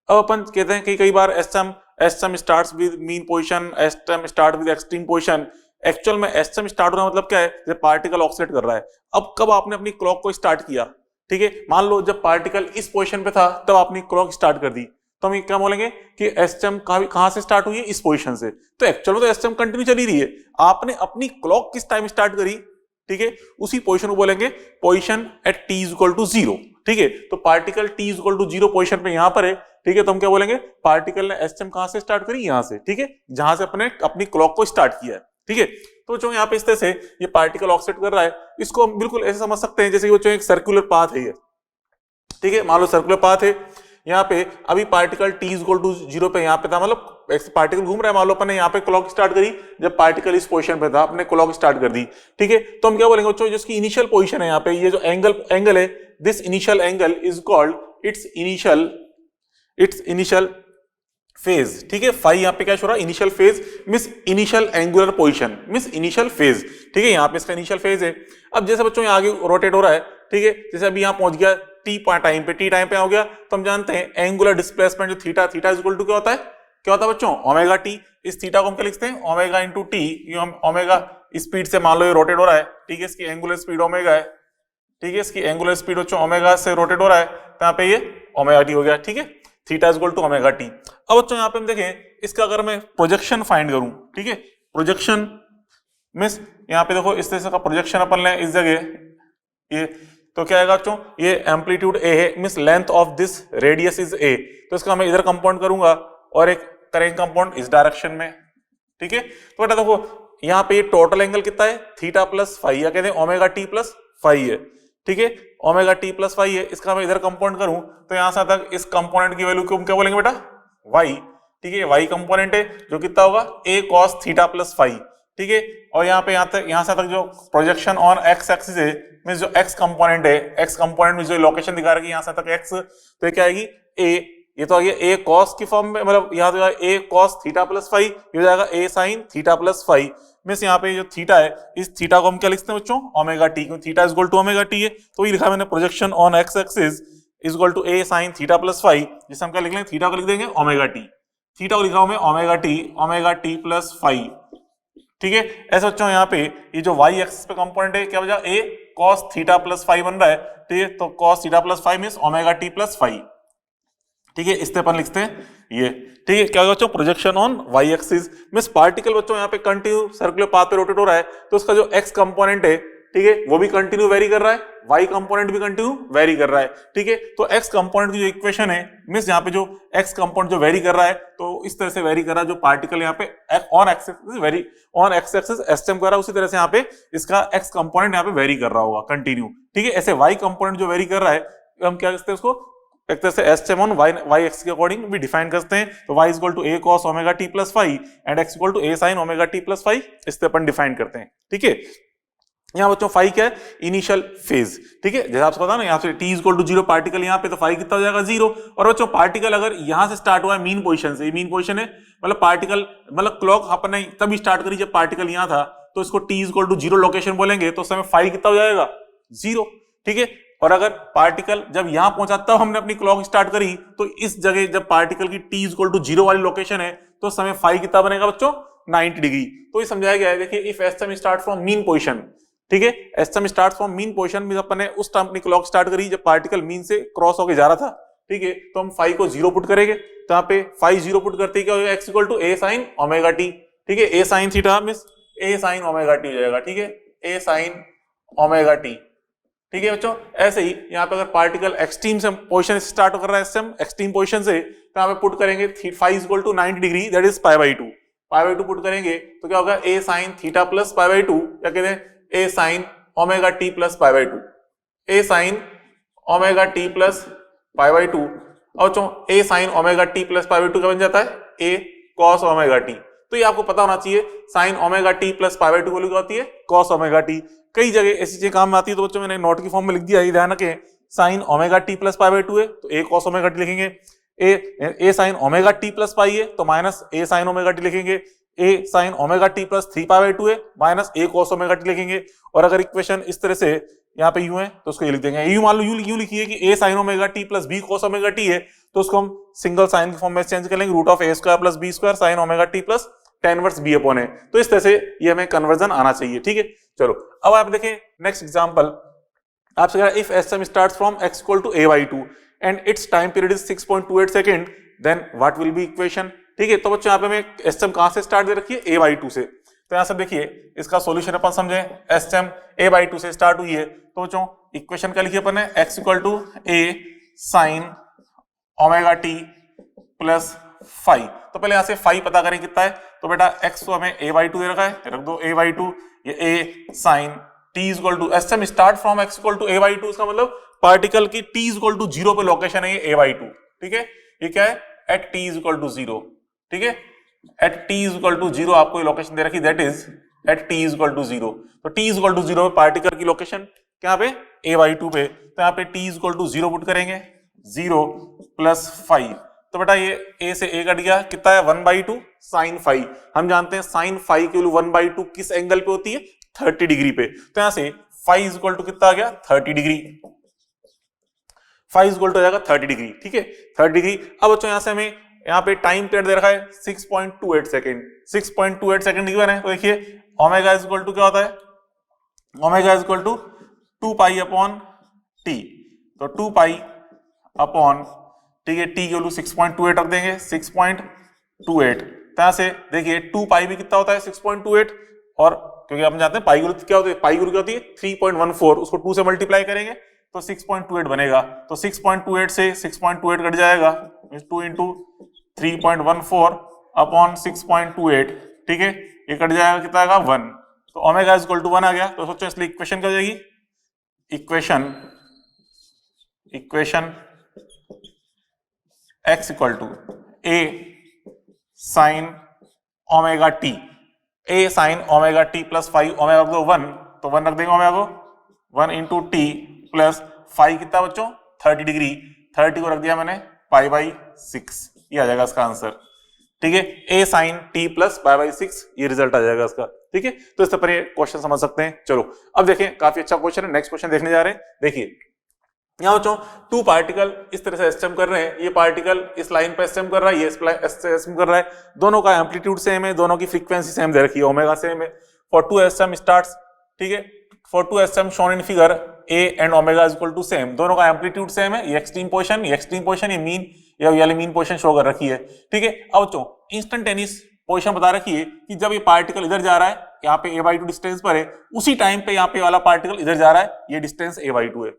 [SPEAKER 1] अब अपन कहते हैं कि कई बार SHM starts with mean position, SHM start with extreme position. Actual में एसएचएम स्टार्ट होना मतलब क्या है, जब पार्टिकल ऑक्सीलेट कर रहा है। अब कब आपने अपनी क्लॉक को स्टार्ट किया, ठीक है, मान लो जब पार्टिकल इस पोजीशन पे था तब आपने क्लॉक स्टार्ट कर दी, तो हम क्या बोलेंगे कि एसएचएम कहां से स्टार्ट हुई है, इस पोजीशन से। तो एक्चुअल में तो एसएचएम कंटिन्यू चली रही है, आपने अपनी क्लॉक किस टाइम स्टार्ट करी, ठीक है, उसी पोजीशन को बोलेंगे position at t equal to 0। ठीक है, तो particle t equal to 0 position पे यहां पर है, ठीक है, तो हम क्या बोलेंगे, पार्टिकल ने एसएचएम कहां से स्टार्ट करी, यहां से, ठीक है, जहां से अपने अपनी क्लॉक को स्टार्ट किया है। ठीक है, तो बच्चों यहाँ पे इस तरह से ये पार्टिकल ऑक्सीलेट कर रहा है, इसको हम बिल्कुल ऐसे समझ सकते हैं जैसे बच्चों एक सर्कुलर पाथ है ये, ठीक है, मान लो सर्कुलर पाथ है, यहाँ पे अभी पार्टिकल t इक्वल टू 0 पे यहाँ पे था, मतलब पार्टिकल घूम रहा है, मान लो अपन ने यहाँ पे क्लॉक स्टार्ट करी, जब पार्टिकल इस पोजीशन पे था अपने क्लॉक स्टार्ट कर दी। ठीक है, तो हम क्या बोलेंगे बच्चों, जिसकी इनिशियल पोजीशन है यहाँ पे, ये जो एंगल है, this initial angle is called its initial phase. ठीक है, फाई यहाँ पे क्या हो रहा है, initial phase means initial angular position means initial phase. ठीक है, यहाँ पे इसका इनिशियल फेज है। अब जैसे बच्चों यहाँ आगे रोटेट हो रहा है, ठीक है, जैसे अभी यहाँ पहुंच गया टी टाइम पे हो गया, तो हम जानते हैं एंगुलर डिस्प्लेसमेंट जो थीटा इज इक्वल टू क्या होता है बच्चों, ओमेगा टी। इस थीटा को हम क्या लिखते हैं, ओमेगा इंटू टी। ये हम ओमेगा स्पीड से मान लो ये रोटेट हो रहा है, ठीक है, इसकी एंगुलर स्पीड ओमेगा है, ठीक है, इसकी एंगुलर स्पीड बच्चों ओमेगा से रोटेट हो रहा है, तो यहाँ पे ये ओमेगा टी हो गया। ठीक है, theta is equal to omega t. अब बच्चों यहाँ पे हम देखें, इसका अगर मैं प्रोजेक्शन फाइंड करूं, ठीक है, प्रोजेक्शन मींस यहाँ पे देखो इस तरह का प्रोजेक्शन अपन ले इस जगह, ये तो क्या आएगा बच्चों, ये एम्पलीट्यूड ए है means length of this radius is a, तो इसका मैं इधर कंपाउंड करूंगा और एक करेंगे कंपाउंड इस डायरेक्शन में। ठीक है, तो बेटा देखो यहाँ पे ये टोटल एंगल कितना है, थीटा प्लस फाई, या कहते हैं ओमेगा टी प्लस फाई है। ठीक है, ओमेगा टी प्लस फाई है, इसका मैं इधर कंपाउंड करूं तो यहां से तक इस कंपोनेंट की वैल्यू को हम क्या बोलेंगे बेटा, वाई। ठीक है, वाई कंपोनेंट है जो कितना होगा, ए कॉस थीटा प्लस फाई। ठीक है, और यहाँ पे यहाँ से तक जो प्रोजेक्शन ऑन एक्स एक्सिस है मींस जो एक्स कंपोनेंट है, एक्स कंपोनेंट में जो लोकेशन दिखा रही है यहाँ से तक एक्स, तो ये क्या आएगी ए, ये तो आ गया ए कॉस की फॉर्म में, मतलब यहाँ तो A cos theta plus phi, ये हो जाएगा A sine theta plus phi. Means यहाँ पे जो थीटा है, इस थीटा को हम क्या लिखते हैं बच्चों, ओमेगा टी, क्योंकि theta is equal to omega T है, तो ये लिखा मैंने projection on x axis is equal to a sine theta plus phi, जिसे हम क्या लिख लेंगे, थीटा को लिख देंगे ओमेगा टी, थीटा को लिख रहा हूं मैं ओमेगा टी प्लस फाई। ठीक है, ऐसे बच्चों यहाँ पे ये जो वाई एक्सिस पे कंपोनेंट है क्या वजह, a cos theta plus phi बन रहा है। ठीक है, तो cos theta plus phi means omega T plus phi. ठीक है, इस पे अपन लिखते हैं ये। ठीक है, क्या होगा बच्चों, projection on y axis means particle बच्चों यहाँ पे कंटिन्यू सर्कुलर पाथ पे रोटेट हो रहा है, तो उसका जो एक्स कंपोनेंट है, ठीक है, वो भी कंटिन्यू वेरी कर रहा है, वाई कंपोनेंट भी कंटिन्यू वेरी कर रहा है। ठीक है, तो एक्स कंपोनेंट की जो इक्वेशन है मींस यहाँ पे जो एक्स कंपोनेंट जो वेरी कर रहा है, तो इस तरह से वेरी कर रहा है जो पार्टिकल यहाँ पे ऑन एक्स एक्सिस एसएम कर रहा है, उसी तरह से यहाँ पे इसका एक्स कंपोनेंट यहाँ पे वेरी कर रहा होगा कंटिन्यू। ठीक है, ऐसे वाई कंपोनेंट जो वेरी कर रहा है, हम क्या कहते हैं उसको, एक तरह से एसएम ऑन वाई एक्स के अकॉर्डिंग भी डिफाइन करते हैं, तो y equal to A cos omega T plus phi and x equal to a sine omega T plus phi, इस तरह अपन डिफाइन करते हैं। ठीक है, यहाँ बच्चों फाई क्या है, इनिशियल फेज। ठीक है, जैसे आपको पता ना, यहाँ से टी इक्वल टू 0 पार्टिकल यहाँ पे, तो फाई कितना हो जाएगा 0। और बच्चों पार्टिकल अगर यहाँ से स्टार्ट हुआ है मीन पोजीशन से, मीन पोजीशन है मतलब पार्टिकल, मतलब क्लॉक अपन तभी स्टार्ट करी जब पार्टिकल यहाँ था, तो इसको टी इक्वल टू 0 लोकेशन बोलेंगे, तो उस समय फाई कितना हो जाएगा 0। ठीक है, और अगर पार्टिकल जब यहां पहुंचा तब हमने अपनी क्लॉक स्टार्ट करी, तो इस जगह जब पार्टिकल की t इक्वल टू 0 वाली लोकेशन है, तो समय फाई कितना बनेगा बच्चों, 90 डिग्री। तो ये समझाया गया है, देखिए if SHM start from mean position, ठीक है, SHM start from mean position में अपन ने उस टाइम अपनी क्लॉक स्टार्ट करी जब पार्टिकल मीन से क्रॉस होकर जा रहा था। ठीक है, तो हम फाई को 0 पुट करेंगे, तो यहाँ पे फाई 0 पुट करते क्या होगा, x equal to a sine omega t. ठीक है, a sine theta means a sine omega t हो जाएगा। ठीक है, ए साइन ओमेगा टी। ठीक है बच्चों, ऐसे ही यहाँ पे अगर पार्टिकल एक्सट्रीम से पोजीशन स्टार्ट कर रहा है एसएम एक्सट्रीम पोजीशन से, तो यहाँ पे पुट करेंगे phi equal to 90 degree, that is pi by 2। Pi by 2 put करेंगे तो क्या होगा A sine theta plus pi by 2, या कहते हैं A sine omega T plus pi by 2, A sine omega T plus pi by 2, और A sine omega T plus pi by 2 क्या बन जाता है ए कॉस ओमेगा टी। तो ये आपको पता होना चाहिए sign omega T plus pi by 2 value क्या होती है कॉस ओमेगा टी। कई जगह ऐसी चीजें काम में आती है, तो बच्चों मैंने नोट की फॉर्म में लिख दिया, ये ध्यान रखें, sine omega T plus pi by 2 है तो ए कॉस ओमेगा टी लिखेंगे, A sine omega T plus pi है तो minus A sine omega T लिखेंगे, A sine omega T plus 3 pi by 2 है minus A cos omega T लिखेंगे। और अगर इक्वेशन इस तरह से यहाँ पे यू है तो उसको ये लिख देंगे, यू मान लो यू लिखिए कि A sine omega T plus B cos omega T है तो उसको हम सिंगल साइन की फॉर्म में चेंज कर लेंगे, root of A square plus B square sine omega T plus tan inverse B upon A. तो इस तरह से ये हमें कन्वर्जन आना चाहिए, ठीक है। चलो अब आप देखें नेक्स्ट एग्जांपल, आपसे कह रहा है if SHM starts from x equal to a/2 and its time period is 6.28 second, then what will be equation, ठीक है। तो बच्चों यहाँ पे हमें एसएम कहां से स्टार्ट दे रखी है a/2 से, तो यहां से देखिए इसका सॉल्यूशन अपन समझे, एसएम a/2 से स्टार्ट हुई है तो बच्चों इक्वेशन क्या लिखी अपन ने, x equal to a sine omega T plus phi. तो पहले यहां से फाइव पता करें कितना है, तो बेटा x को हमें a/2 दे रखा है, रख दो a/2, ये a sine t equal to SHM start from x equal to a/2, इसका मतलब पार्टिकल की t इक्वल टू 0 पे लोकेशन है ये a/2, ठीक है। ये क्या है एट t इक्वल टू 0, ठीक है, एट t इक्वल टू 0 आपको ये लोकेशन दे रखी, that is at t equal to 0। तो t इक्वल टू 0 पे पार्टिकल की लोकेशन क्या पे a/2 पे, तो यहाँ पे t इक्वल टू 0 पुट करेंगे, 0 प्लस 5, तो बेटा ये a से a कट गया, कितना है 1/2 साइन 5। हम जानते हैं साइन 5 की वैल्यू 1/2 किस एंगल पे होती है 30 डिग्री पे, तो यहां से 5 इक्वल टू कितना आ गया 30 डिग्री, 5 इक्वल टू हो जाएगा 30 डिग्री, ठीक है 30 डिग्री। अब बच्चों यहां से हमें यहाँ पे टाइम पीरियड दे रखा है 6.28 सेकंड, 6.28 सेकंड गिवन है, तो देखिए ओमेगा इज इक्वल टू क्या होता है, omega is equal to 2 pi upon t, तो 2 पाई अपॉन, ठीक है, टी की वैल्यू 6.28 रख देंगे, 6.28, तरह से देखिए 2 पाई भी कितना होता है 6.28, और क्योंकि हम जानते हैं पाई की क्या होती है, पाई की क्या होती है 3.14, उसको 2 से मल्टीप्लाई करेंगे तो 6.28 बनेगा, तो 6.28 से 6.28 कट जाएगा, 2 इंटू 3.14 अपॉन 6.28, ठीक है, ये कट जाएगा कितना आएगा 1, तो ओमेगा इज इक्वल टू 1 आ गया। तो सोचो इसलिए इक्वेशन क्या हो जाएगी, equation x equal to a sine omega t, a sine omega T plus 5, omega रख दो 1, तो 1 रख देंगे ओमेगा को, 1 इंटू टी प्लस 5 कितना बच्चों 30 डिग्री, 30 को रख दिया मैंने पाई बाई 6, ये आ जाएगा इसका आंसर, ठीक है, a sine t plus pi by 6, ये रिजल्ट आ जाएगा इसका, ठीक है। तो इस तरह पर ये क्वेश्चन समझ सकते हैं। चलो अब देखें, काफी अच्छा क्वेश्चन है, नेक्स्ट क्वेश्चन देखने जा रहे हैं। देखिए यहाँ बच्चों 2 पार्टिकल इस तरह से एस्टेम कर रहे हैं, ये पार्टिकल इस लाइन पे एस्टेम कर रहा है, ये एस्टेम कर रहा है, दोनों का एम्पलीट्यूड सेम है, दोनों की फ्रीक्वेंसी सेम दे रखी है, ओमेगा सेम है। फॉर 2 एस्टेम स्टार्ट्स, ठीक है, for 2 SHM shown in figure a and omega is equal to same, दोनों का एम्पलीट्यूड सेम है, ये एक्सट्रीम पोजीशन, ये मीन, ये मीन पोजीशन शो कर रखी है, ठीक है। अब बच्चों इंस्टेंटेनियस पोजीशन बता रखी है कि जब ये पार्टिकल इधर जा रहा है, यहाँ पे a/2 डिस्टेंस पर है, उसी टाइम पे यहाँ पे वाला पार्टिकल इधर जा रहा है, ये डिस्टेंस a/2 है,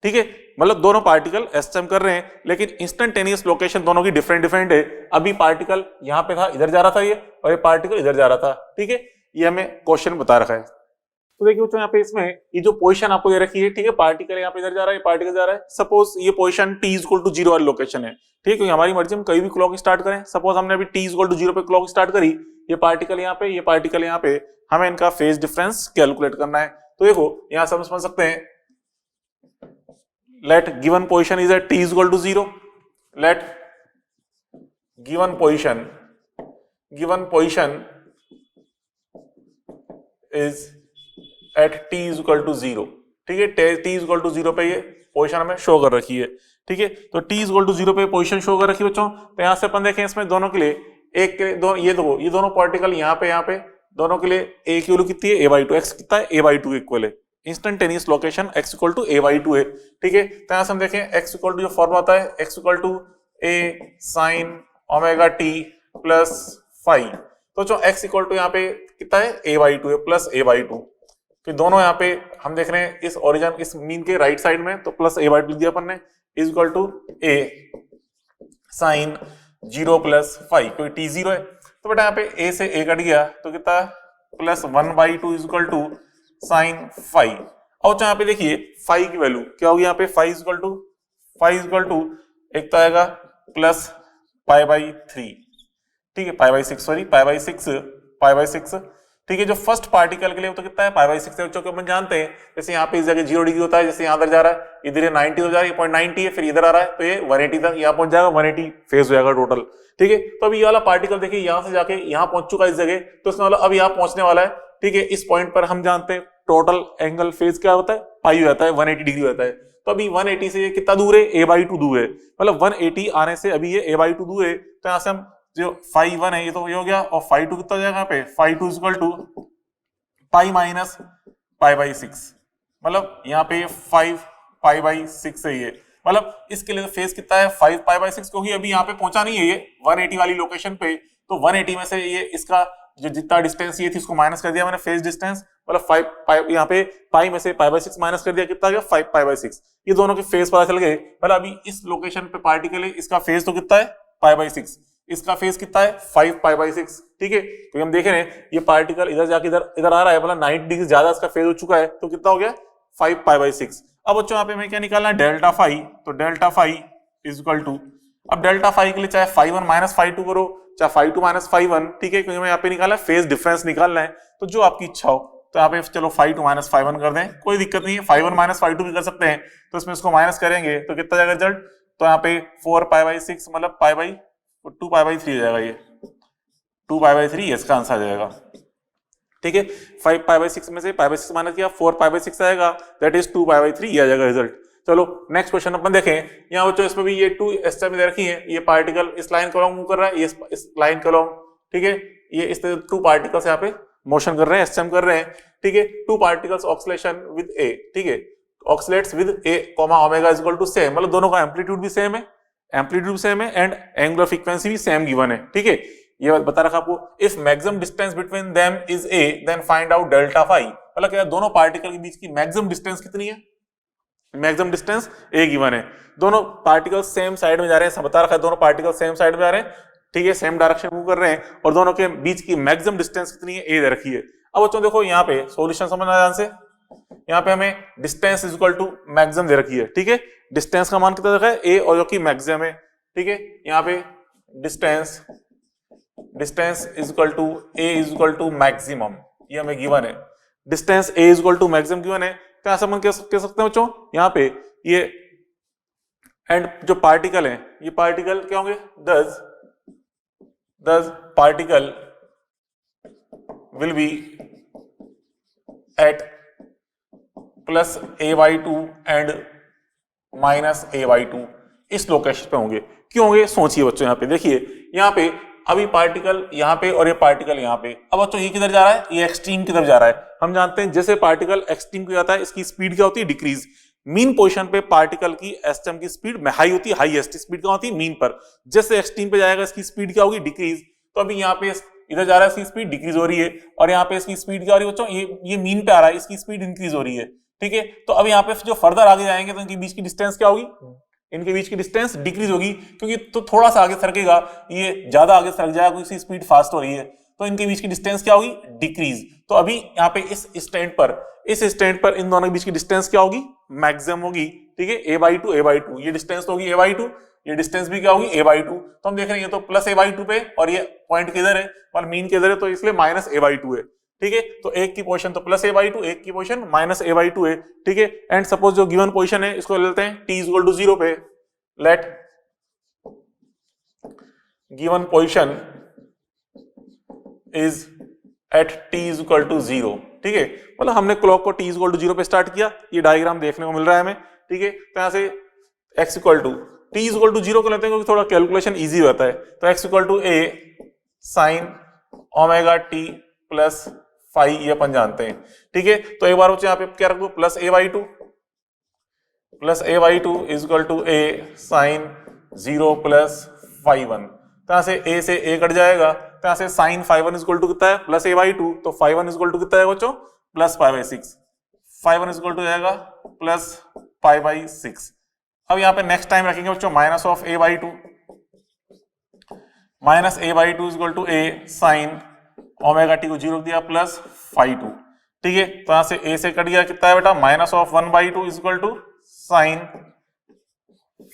[SPEAKER 1] ठीक है, मतलब दोनों पार्टिकल एस्टेम कर रहे हैं, लेकिन इंस्टेंटेनियस लोकेशन दोनों की डिफरेंट है। अभी पार्टिकल यहाँ पे था, इधर जा रहा था ये, और ये पार्टिकल इधर जा रहा था, ठीक है, ये हमें क्वेश्चन बता रखा है। तो देखिए बच्चों यहाँ पे इसमें ये जो पोजीशन आपको दे रखी है, ठीक है, पार्टिकल यहाँ पे इधर जा रहा है, पार्टिकल जा रहा है, सपोज ये पोजीशन t इक्वल टू 0 वाली लोकेशन है, ठीक है, क्योंकि हमारी मर्जी हम कहीं भी क्लॉक स्टार्ट करें, सपोज हमने अभी t इक्वल टू 0 पे क्लॉक स्टार्ट करी, ये पार्टिकल यहाँ पे, ये पार्टिकल यहाँ पे, हमें इनका फेज डिफरेंस कैलकुलेट करना है। तो देखो यहाँ से हम समझ सकते हैं, let given position is at t is equal to 0, let given position is at t is equal to 0, ठीक है, t is equal to 0 पे ये पोजीशन हमें शो कर रखी है, ठीक है, तो t is equal to 0 पे पोजीशन शो कर रखी है बच्चों। तो यहां से अपन देखें इसमें दोनों के लिए, एक के दो, ये दोनों पार्टिकल यहाँ पे दोनों के लिए a की वैल्यू कितनी है a/2, x कितना है a/2 इक्वल है, instantaneous location x equal to a/2 है, ठीक है। तो यहां से हम देखें x इक्वल टू जो फॉर्म आता है x equal to a sine omega t plus 5, तो जो x इक्वल टू यहाँ पे कितना है a/2 है, प्लस a/2, तो दोनों यहाँ पे हम देख रहे हैं इस ओरिजिन, इस मीन के राइट साइड में, तो प्लस a/2 लिख दिया अपन ने, is equal to a sine 0 plus 5, क्योंकि t 0 है, तो बेटा यहाँ पे a से a कट गया तो कितना plus 1/2 is equal to sine phi. और यहाँ पे देखिए फाइव की वैल्यू क्या होगी, यहाँ पे फाइव इक्वल टू एक तो आएगा प्लस π/3, ठीक है π/6 ठीक है। जो फर्स्ट पार्टिकल के लिए वो तो कितना है π/6 है, क्योंकि अपन जानते हैं जैसे यहाँ पे इस जगह 0 डिग्री होता है, जैसे यहाँ जा रहा है इधर 90 हो जा रहा है, 0.90 है, फिर इधर आ रहा है तो ये 180 तक यहाँ पहुंच जाएगा, 180 फेज हो जाएगा टोटल, ठीक है। तो अभी ये वाला पार्टिकल देखिए यहाँ से जाके यहाँ पहुंच चुका इस जगह, तो इसमें वाला अब यहाँ पहुंचने वाला है, ठीक है। इस पॉइंट पर हम जानते हैं टोटल एंगल फेज क्या होता है, पाई हो जाता है, 180 डिग्री होता है। तो अभी 180 से ये कितना दूर है, a/2 दूर है, मतलब 180 आने से अभी ये a/2 दूर है। तो यहाँ से हम जो फाई 1 है ये तो ये हो गया, और फाई 2 कितना हो जाएगा यहाँ पे, phi 2 equal to pi minus π/6, मतलब यहाँ पे 5 π/6 है ये, मतलब इसके लिए फेस कितना है 5 π/6, क्योंकि अभी यहाँ पे पहुंचा नहीं है ये 180 वाली लोकेशन पे। तो 180 में से ये इसका जो जितना डिस्टेंस ये थी उसको माइनस कर दिया मैंने, फेस डिस्टेंस, मतलब 5 पाई, यहाँ पे पाई में से π/6 माइनस कर दिया, कितना गया 5 π/6। ये दोनों के फेस पता चल गए, मतलब अभी इस लोकेशन पे पार्टिकल है, इसका फेस तो कितना है π/6, इसका फेस कितना है 5 π/6, ठीक है। तो हम देख रहे हैं ये पार्टिकल इधर जाके इधर आ रहा है, मतलब 90 डिग्री ज्यादा इसका फेज हो चुका है, तो कितना हो गया 5 π/6। अब बच्चों यहाँ पे हमें क्या निकालना है, डेल्टा फाई, तो delta phi is equal to, अब डेल्टा फाई के लिए चाहे φ1 माइनस φ2 करो, चाहे φ2 माइनस φ1, ठीक है, क्योंकि हमें यहाँ पे निकालना है फेज डिफरेंस निकालना है, तो जो आपकी इच्छा हो। तो यहाँ पे चलो φ2 माइनस φ1 कर दें, कोई दिक्कत नहीं है, φ1 माइनस φ2 भी कर सकते हैं। तो इसमें इसको माइनस करेंगे तो कितना जाएगा रिजल्ट, तो यहाँ पे 4 π/6 मतलब 2 π/3 हो जाएगा, ये 2 π/3 इसका आंसर आ जाएगा, ठीक है। 5 π/6 में से π/6 माइनस किया 4 π/6 आएगा, दैट इज 2 π/3 आ जाएगा रिजल्ट। चलो नेक्स्ट क्वेश्चन अपन देखें। यहाँ बच्चों इसमें भी ये 2 एस्टेम दे रखी है, ये पार्टिकल इस लाइन को मूव कर रहा है, ये इस लाइन को, ठीक है, ये इस तरह 2 पार्टिकल्स यहाँ पे मोशन कर रहे हैं, एस्टेम कर रहे हैं, ठीक है। 2 पार्टिकल्स ऑक्सीलेशन विद ए, ठीक है, oscillates with a comma omega is equal to same, मतलब दोनों का एम्पलीट्यूड भी सेम है, एम्पलीट्यूड सेम है एंड एंगुलर फ्रीक्वेंसी भी सेम गिवन है, ठीक है। ये बता रखा आपको, if maximum distance between them is a then find out delta phi, मतलब क्या दोनों पार्टिकल के बीच की मैक्सिमम डिस्टेंस कितनी है, मैक्सिमम डिस्टेंस ए गिवन है। दोनों पार्टिकल सेम साइड में जा रहे हैं, बता रखा है दोनों पार्टिकल सेम साइड में जा रहे हैं, ठीक है, सेम डायरेक्शन मूव कर रहे हैं, और दोनों के बीच की मैक्सिमम डिस्टेंस कितनी है, ए दे रखी है। अब बच्चों देखो यहाँ पे सॉल्यूशन समझना ध्यान से, यहाँ पे हमें distance is equal to maximum दे रखी है, ठीक है, डिस्टेंस का मान कितना रखा है ए, और जो कि मैक्सिमम है, ठीक है। यहाँ पे distance is equal to A is equal to maximum, ये हमें गिवन है, distance a is equal to maximum given है। तो ऐसा हम कह सकते हैं बच्चों यहाँ पे ये एंड जो पार्टिकल है, ये पार्टिकल क्या होंगे, this particle will be at plus a/2 and minus a/2 इस लोकेशन पे होंगे। क्यों होंगे सोचिए बच्चों, यहाँ पे देखिए, यहाँ पे अभी पार्टिकल यहाँ पे और ये पार्टिकल यहाँ पे, अब बच्चों ये किधर जा रहा है, ये एक्सट्रीम की तरफ जा रहा है। हम जानते हैं जैसे पार्टिकल एक्सट्रीम को जाता है इसकी स्पीड क्या होती है, डिक्रीज। मीन पोजीशन पे पार्टिकल की एस्टम की स्पीड में हाई होती है, हाईएस्ट स्पीड क्या होती है मीन पर, जैसे एक्सट्रीम पे जाएगा इसकी स्पीड क्या होगी, डिक्रीज। तो अभी यहाँ पे इधर जा रहा है इसकी स्पीड डिक्रीज हो रही है, और यहाँ पे इसकी स्पीड क्या हो रही है बच्चों, ये मीन पे आ रहा है, इसकी स्पीड इंक्रीज हो रही है, ठीक है। तो अब यहाँ पे जो फर्दर आगे जाएंगे तो इनके बीच की डिस्टेंस क्या होगी, इनके बीच की डिस्टेंस डिक्रीज होगी, क्योंकि तो थोड़ा सा आगे सरकेगा, ये ज्यादा आगे सरक जाएगा, इसकी स्पीड फास्ट हो रही है, तो इनके बीच की डिस्टेंस क्या होगी, डिक्रीज। तो अभी यहाँ पे इस स्टैंड पर इन दोनों के बीच की डिस्टेंस क्या होगी, मैक्सिमम होगी, ठीक है, a/2 ये डिस्टेंस तो होगी a/2, ये डिस्टेंस भी क्या होगी a/2। तो हम देख रहे हैं ये तो प्लस a/2 पे, और ये पॉइंट किधर है, और मीन किधर है, तो इसलिए माइनस a/2 है, ठीक है। तो एक की पोजीशन तो प्लस a/2, एक की पोजीशन माइनस a/2 है, ठीक है। एंड सपोज जो गिवन पोजीशन है इसको ले लेते हैं t इक्वल टू 0 पे, let given position is at t is equal to 0, ठीक है। मतलब हमने क्लॉक को t इज इक्वल टू 0 पे स्टार्ट किया, ये डायग्राम देखने को मिल रहा है हमें, ठीक है। तो यहां से x equal to t is equal to 0 को लेते हैं क्योंकि थोड़ा कैलकुलेशन इजी होता है। तो x equal to a sine omega t plus phi, ये अपन जानते हैं, ठीक है। तो एक बार बच्चे यहाँ पे क्या रख दो, plus a/2 is equal to a sine 0 plus φ1। तो यहाँ से a से a कट जाएगा, तो यहाँ से साइन φ1 इज इक्वल टू कितना है, प्लस a/2, तो φ1 इज इक्वल टू कितना है बच्चों, प्लस π/6, φ1 इज इक्वल टू जाएगा प्लस π/6। अब यहाँ पे नेक्स्ट टाइम रखेंगे बच्चों minus of a/2, minus a by two is equal to a sine omega t को 0 दिया प्लस फाई टू, ठीक है। तो यहां से ए से कट गया, कितना है बेटा minus of 1/2 is equal to sine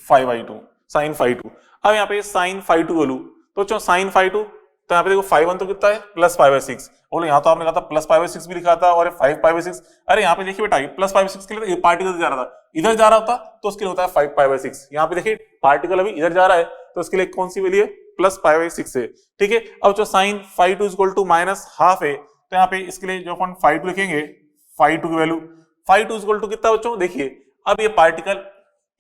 [SPEAKER 1] phi by two, sine phi two. अब यहाँ पे साइन फाई टू बोलू तो चलो साइन फाई टू, तो यहाँ पे देखो फाई वन तो कितना है प्लस फाइव बाई सिक्स, बोलो यहाँ तो आपने कहा था प्लस फाइव बाई सिक्स भी लिखा था और फाइव पाई बाई सिक्स। अरे यहाँ पे देखिए बेटा प्लस फाइव बाई सिक्स के लिए ये पार्टिकल जा रहा था, इधर जा रहा होता तो उसके लिए होता है फाइव पाई बाई सिक्स। यहाँ पे देखिए पार्टिकल अभी इधर जा रहा है तो उसके लिए कौन सी वैल्यू है प्लस फाइव बाई सिक्स है, ठीक है। अब जो sine phi two equal to minus half है तो यहाँ पे इसके लिए जो अपन फाई टू लिखेंगे, फाई टू की value phi two equal to कितना बच्चों, देखिए अब ये पार्टिकल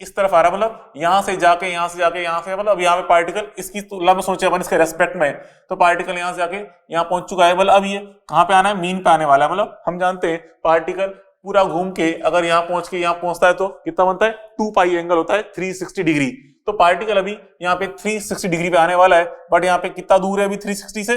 [SPEAKER 1] इस तरफ आ रहा है, मतलब यहां से जाके यहां से जाके यहां से, मतलब यहाँ पे पार्टिकल इसकी तुलना में सोचे अपन इसके रेस्पेक्ट में, तो पार्टिकल यहां से जाके यहाँ पहुंच चुका है। मतलब अब ये कहां पे आना है, मीन पे आने वाला है। मतलब हम जानते हैं पार्टिकल पूरा घूम के अगर यहाँ पहुंच के यहाँ पहुंचता है तो कितना बनता है 2 पाई एंगल होता है 360 डिग्री। तो पार्टिकल अभी यहाँ पे 360 डिग्री पे आने वाला है, बट यहाँ पे कितना दूर है अभी 360 से,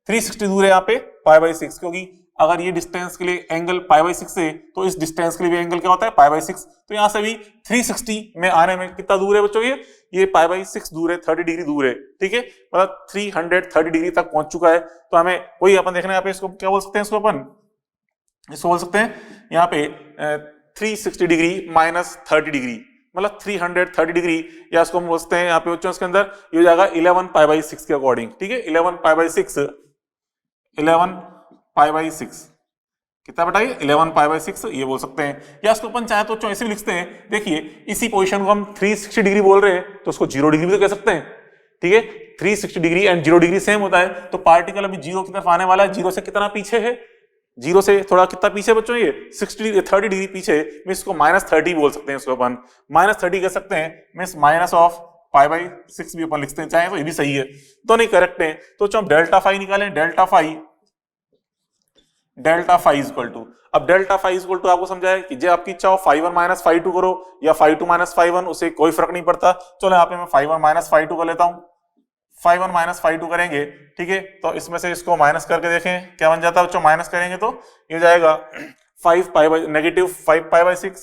[SPEAKER 1] 360 दूर है यहाँ पे पाई बाई सिक्स, क्योंकि अगर ये डिस्टेंस के लिए एंगल पाई बाई सिक्स है तो इस डिस्टेंस के लिए भी एंगल क्या होता है पाई बाई सिक्स। तो यहाँ से भी 360 में आने में कितना दूर है बच्चों, ये पाई बाई सिक्स दूर है, 30 डिग्री दूर है, ठीक है। मतलब 330 डिग्री तक पहुंच चुका है। तो हमें वही अपन देखना है यहाँ पे, इसको क्या बोल सकते हैं, इसको अपन इसको बोल सकते हैं यहाँ पे 360 डिग्री माइनस 30 डिग्री, मतलब 330 डिग्री, या इसको हम बोलते हैं यहाँ पे बच्चों इसके अंदर ये हो जाएगा 11 पाई बाई सिक्स के अकॉर्डिंग, ठीक है। 11 pi by six, 11 pi by six कितना बताइए 11 पाई बाई सिक्स ये बोल सकते हैं। या इसको अपन चाहे तो ऐसे भी लिखते हैं, देखिए इसी पोजीशन को हम 360 डिग्री बोल रहे हैं तो उसको 0 डिग्री भी तो कह सकते हैं, ठीक है। 360 डिग्री एंड 0 डिग्री सेम होता है, तो पार्टिकल अभी 0 की तरफ आने वाला है। 0 से कितना पीछे है, 0 से थोड़ा कितना पीछे बच्चों, ये 30 डिग्री पीछे, मैं इसको माइनस 30 बोल सकते हैं, इसको अपन माइनस 30 कह सकते हैं, means minus of pi by six भी अपन लिखते हैं चाहे तो ये भी सही है, तो नहीं करेक्ट है। तो हम डेल्टा फाई निकालें, डेल्टा फाई इक्वल टू, अब डेल्टा फाई इक्वल टू आपको समझाया कि जो आपकी इच्छा हो phi one minus phi two करो या phi two minus phi one, उसे कोई फर्क नहीं पड़ता। चलो यहाँ पे मैं phi one minus phi two कर लेता हूँ, phi one minus phi two करेंगे, ठीक है। तो इसमें से इसको माइनस करके देखें क्या बन जाता है बच्चों, माइनस करेंगे तो ये जाएगा 5 pi by negative 5 pi by 6,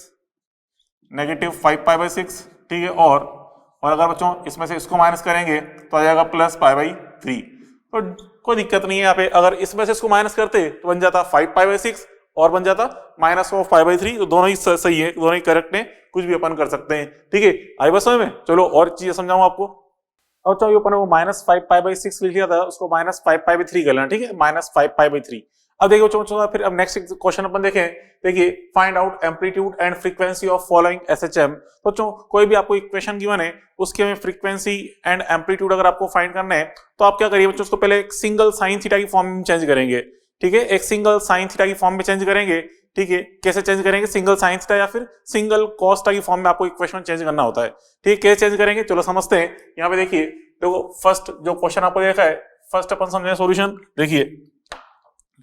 [SPEAKER 1] negative 5 pi by 6, ठीक है। और अगर बच्चों इसमें से इसको माइनस करेंगे तो आ जाएगा प्लस पाई बाई 3। तो कोई दिक्कत नहीं है यहाँ पे, अगर इसमें से इसको माइनस करते तो बन जाता 5 पाई बाई 6 और बन जाता माइनस ऑफ 5 बाई 3। तो दोनों ही सही है, दोनों ही करेक्ट है, कुछ भी अपन कर सकते हैं, ठीक है। आई बस में चलो और चीजें समझाऊं आपको। अब चाहे अपन वो माइनस 5 पाई बाई 6 लिख लिया था, उसको माइनस 5 पाई बाई 3 कर लेना, ठीक है, माइनस 5 पाई बाई 3। अब देखिए बच्चों फिर अब नेक्स्ट क्वेश्चन अपन देखें, देखिए find out amplitude and frequency of following SHM. बच्चों कोई भी आपको इक्वेशन गिवन है उसके में फ्रीक्वेंसी एंड एम्पलीट्यूड अगर आपको फाइंड करना है तो आप क्या करिए बच्चों, उसको पहले एक सिंगल साइन थीटा की फॉर्म में चेंज करेंगे, ठीक है, एक सिंगल साइन थीटा की फॉर्म में चेंज करेंगे, ठीक है। कैसे चेंज करेंगे, सिंगल साइन थीटा या फिर सिंगल कॉस थीटा की फॉर्म में आपको इक्वेशन चेंज करना होता है, ठीक है। कैसे चेंज करेंगे चलो समझते हैं। यहाँ पे देखिए देखो फर्स्ट जो क्वेश्चन आपको देखा है, फर्स्ट अपन समझे सॉल्यूशन, देखिए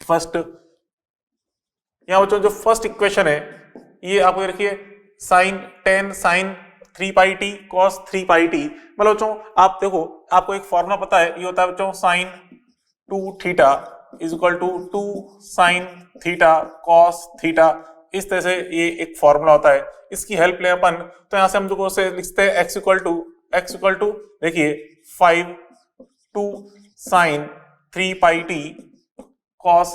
[SPEAKER 1] फर्स्ट यहाँ बच्चों जो फर्स्ट इक्वेशन है ये आपको देखिए sign 10 sign 3 pi T cos 3 pi T, मतलब बच्चों आप देखो आपको एक फॉर्मूला पता है, ये होता है बच्चों sine 2 theta is equal to 2 sine theta cos theta, इस तरह से ये एक फॉर्मूला होता है। इसकी हेल्प ले अपन, तो यहां से हम जो से लिखते हैं x इक्वल टू देखिए 5 2 sign 3 pi T cos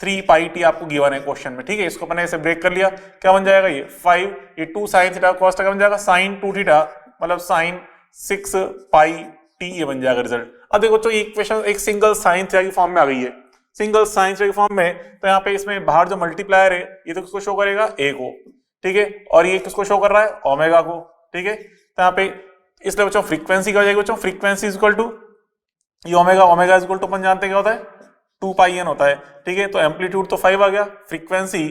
[SPEAKER 1] 3 pi T आपको गिवन है क्वेश्चन में, ठीक है। इसको मैंने ऐसे ब्रेक कर लिया, क्या बन जाएगा ये 5, ये 2 साइन थीटा कॉस थीटा बन जाएगा साइन 2 थीटा, मतलब साइन 6 पाई टी, ये बन जाएगा रिजल्ट। अब देखो तो ये इक्वेशन एक सिंगल साइन थीटा की फॉर्म में आ गई है, सिंगल साइन थीटा की फॉर्म में, तो यहाँ पे इसमें बाहर जो मल्टीप्लायर है ये तो किसको शो करेगा a को, ठीक है, और ये किसको शो कर रहा है ओमेगा को, ठीक है। तो यहाँ पे इसलिए बच्चों फ्रीक्वेंसी क्या हो जाएगी बच्चों, फ्रीक्वेंसी इज इक्वल टू ये ओमेगा इज इक्वल टू अपन जानते क्या होता है 2 पाई एन होता है, ठीक है। तो एम्पलीट्यूड तो 5 आ गया, फ्रीक्वेंसी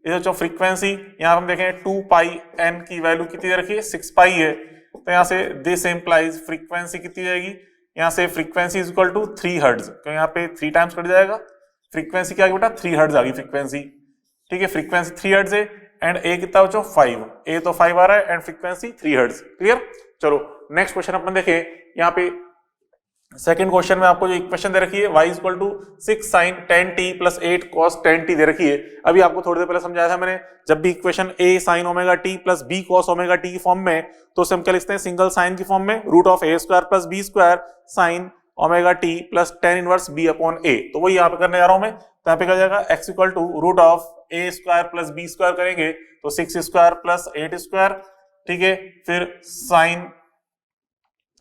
[SPEAKER 1] ये जो फ्रीक्वेंसी यहाँ हम देखें 2 पाई एन की वैल्यू कितनी दे रखी है 6 पाई है, तो यहाँ से दिस इंप्लाइज फ्रीक्वेंसी कितनी जाएगी, यहाँ से frequency is equal to 3 hertz, तो यहाँ पे 3 टाइम्स कट जाएगा, फ्रीक्वेंसी क्या आ गई बेटा 3 हर्ट्ज आ गई फ्रीक्वेंसी, ठीक है। फ्रीक्वेंसी 3 हर्ट्ज है एंड ए कितना बच्चों 5, ए तो 5 आ रहा है एंड फ्रीक्वेंसी 3 हर्ट्ज, क्लियर। चलो नेक्स्ट क्वेश्चन अपन देखें, यहाँ पे सेकंड क्वेश्चन में आपको जो इक्वेशन दे रखी है y equal to 6 sine 10t plus 8 cos 10t दे रखी है। अभी आपको थोड़ी देर पहले समझाया था मैंने, जब भी equation a sine omega t plus b cos omega t की फॉर्म में, तो उसे हम क्या लिखते हैं सिंगल साइन की फॉर्म में, root of a square plus b square sine omega T plus tan inverse B upon A. तो वही यहाँ पे करने जा रहा हूं मैं। तो यहाँ पे क्या जाएगा x equal to root of A square plus B square करेंगे तो 6 स्क्वायर प्लस 8 स्क्वायर, ठीक है। फिर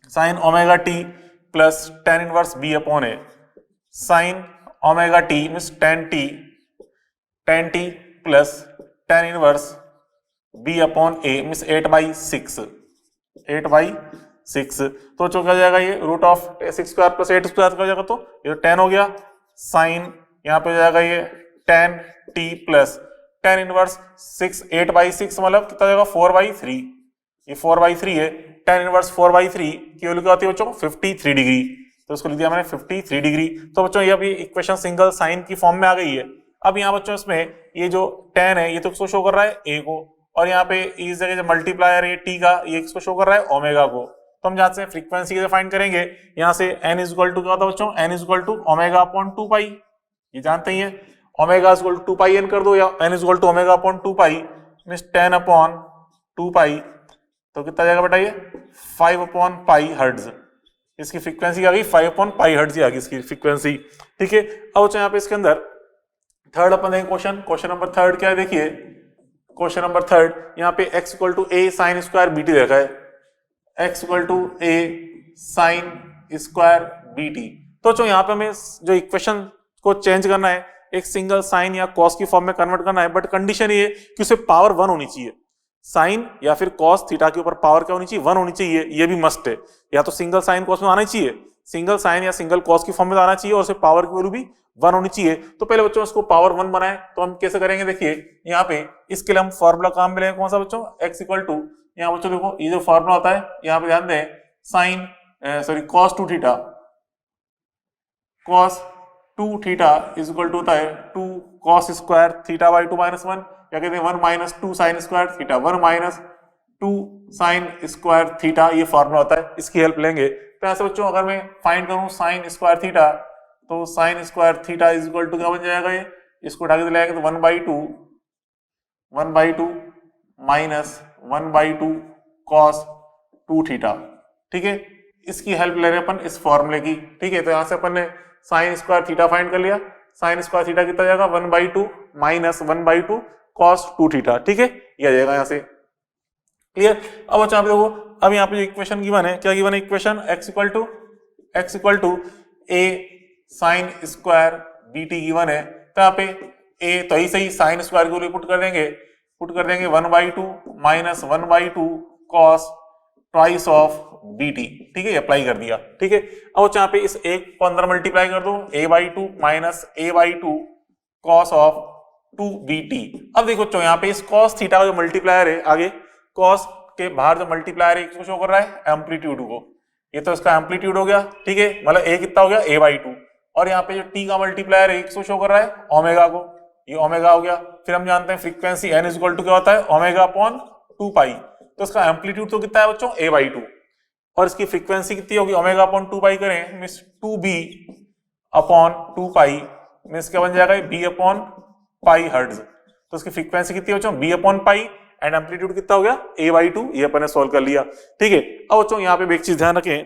[SPEAKER 1] sine omega T plus tan inverse B upon A, sine omega T means tan T plus tan inverse B upon A means 8/6 तो जो क्या जाएगा ये root of 6 square plus 8 square का जाएगा तो ये 10 हो गया। साइन यहाँ पे जाएगा ये 10t प्लस टेन इनवर्स 8/6 मतलब कितना जाएगा 4/3, ये 4/3 है। टेन इनवर्स 4/3 की वैल्यू क्या होती है बच्चों 53 डिग्री, तो इसको लिख दिया मैंने 53 डिग्री। तो बच्चों ये अभी इक्वेशन सिंगल साइन की फॉर्म में आ गई है। अब यहाँ बच्चों इसमें ये जो 10 है ये तो किसको शो कर रहा है a को, और यहाँ पे इस जगह जो मल्टीप्लायर है t का ये किसको शो कर रहा है ओमेगा को। तो हम जानते हैं फ्रीक्वेंसी कैसे फाइंड करेंगे, यहाँ से n इक्वल टू क्या होता है बच्चों, n equal to omega upon 2 pi, ये जानते ही है। Omega equal to 2 pi n कर दो या n equal to omega upon 2 pi means 10 upon 2 pi, तो कितना जाएगा बेटा ये 5 अपॉन पाई हर्ट्ज। इसकी फ्रीक्वेंसी आ गई 5 अपॉन पाई हर्ट्ज आ गई इसकी फ्रीक्वेंसी, ठीक है। अब बच्चों यहाँ पे इसके अंदर थर्ड अपन देखें क्वेश्चन नंबर थर्ड क्या है, देखिए क्वेश्चन नंबर थर्ड यहाँ पे x equal to a sine square b t देखा है, x equal to a sine square b t. तो जो यहाँ पे हमें जो इक्वेशन को चेंज करना है, एक सिंगल साइन या कॉस की फॉर्म में कन्वर्ट करना है, बट कंडीशन ये कि उसे पावर 1 होनी चाहिए। साइन या फिर कॉस थीटा के ऊपर पावर क्या होनी चाहिए 1 होनी चाहिए, ये भी मस्ट है। या तो सिंगल साइन कॉस में आना चाहिए, सिंगल साइन या सिंगल कॉस की फॉर्म में आना चाहिए, और उसे पावर की वैल्यू भी 1 होनी चाहिए। तो पहले बच्चों इसको पावर 1 बनाए तो हम कैसे करेंगे, देखिए यहाँ पे इसके लिए हम फॉर्मूला काम मिलेगा कौन सा बच्चों, x इक्वल टू, यहाँ बच्चों देखो ये जो फॉर्मूला होता है यहाँ पे ध्यान दें, sine cos 2 theta, cos 2 theta is equal to होता है 2 cos square theta by 2 minus 1, या कहते हैं 1 minus 2 sine square theta, 1 minus 2 sine square theta, ये फॉर्मूला होता है, इसकी हेल्प लेंगे। तो ऐसे बच्चों अगर मैं फाइंड करूं साइन स्क्वायर थीटा, तो sine square theta is equal to क्या बन जाएगा, ये इसको उठा के दिलाएंगे तो 1/2 माइनस 1/2 cos 2 थीटा, ठीक है। इसकी हेल्प ले रहे हैं अपन इस फॉर्मूले की, ठीक है। तो यहां से अपन ने साइन स्क्वायर थीटा फाइंड कर लिया, साइन स्क्वायर थीटा कितना जाएगा 1/2 माइनस 1/2 cos 2 थीटा, ठीक है, ये आ जाएगा यहाँ से, क्लियर। अब अच्छा आप देखो, अब यहाँ पे जो इक्वेशन गिवन है, क्या गिवन है equation, x equal to a sine square b t given है। तो यहाँ पे a तो ही सही साइन स्क्वायर को पुट कर देंगे 1/2 minus 1/2 cos twice of b t, ठीक है, अप्लाई कर दिया, ठीक है। अब यहाँ पे इस एक को अंदर मल्टीप्लाई कर दो, a/2 minus a/2 cos of 2bt। अब देखो बच्चों यहाँ पे इस cos थीटा का जो मल्टीप्लायर है, आगे cos के बाहर जो मल्टीप्लायर है इसको शो कर रहा है एम्पलीट्यूड को, ये तो इसका एम्पलीट्यूड हो गया, ठीक है, मतलब a कितना हो गया a/2, और यहाँ पे जो t का मल्टीप्लायर है इसको शो कर रहा है ओमेगा को, ये ओमेगा हो गया। फिर हम जानते हैं frequency n is equal to क्या होता है ओमेगा अपॉन 2 पाई, तो इसका एम्पलीट्यूड तो कितना है बच्चों a/2, और इसकी फ्रीक्वेंसी कितनी होगी ओमेगा अपॉन 2 पाई करें means 2b upon 2 pi means क्या बन जाएगा b अपॉन पाई हर्ट्ज। तो इसकी फ्रीक्वेंसी कितनी है बच्चों b upon pi, and amplitude कितना हो गया a/2, ये अपन ने सॉल्व कर लिया, ठीक है। अब बच्चों यहाँ पे एक चीज ध्यान रखें,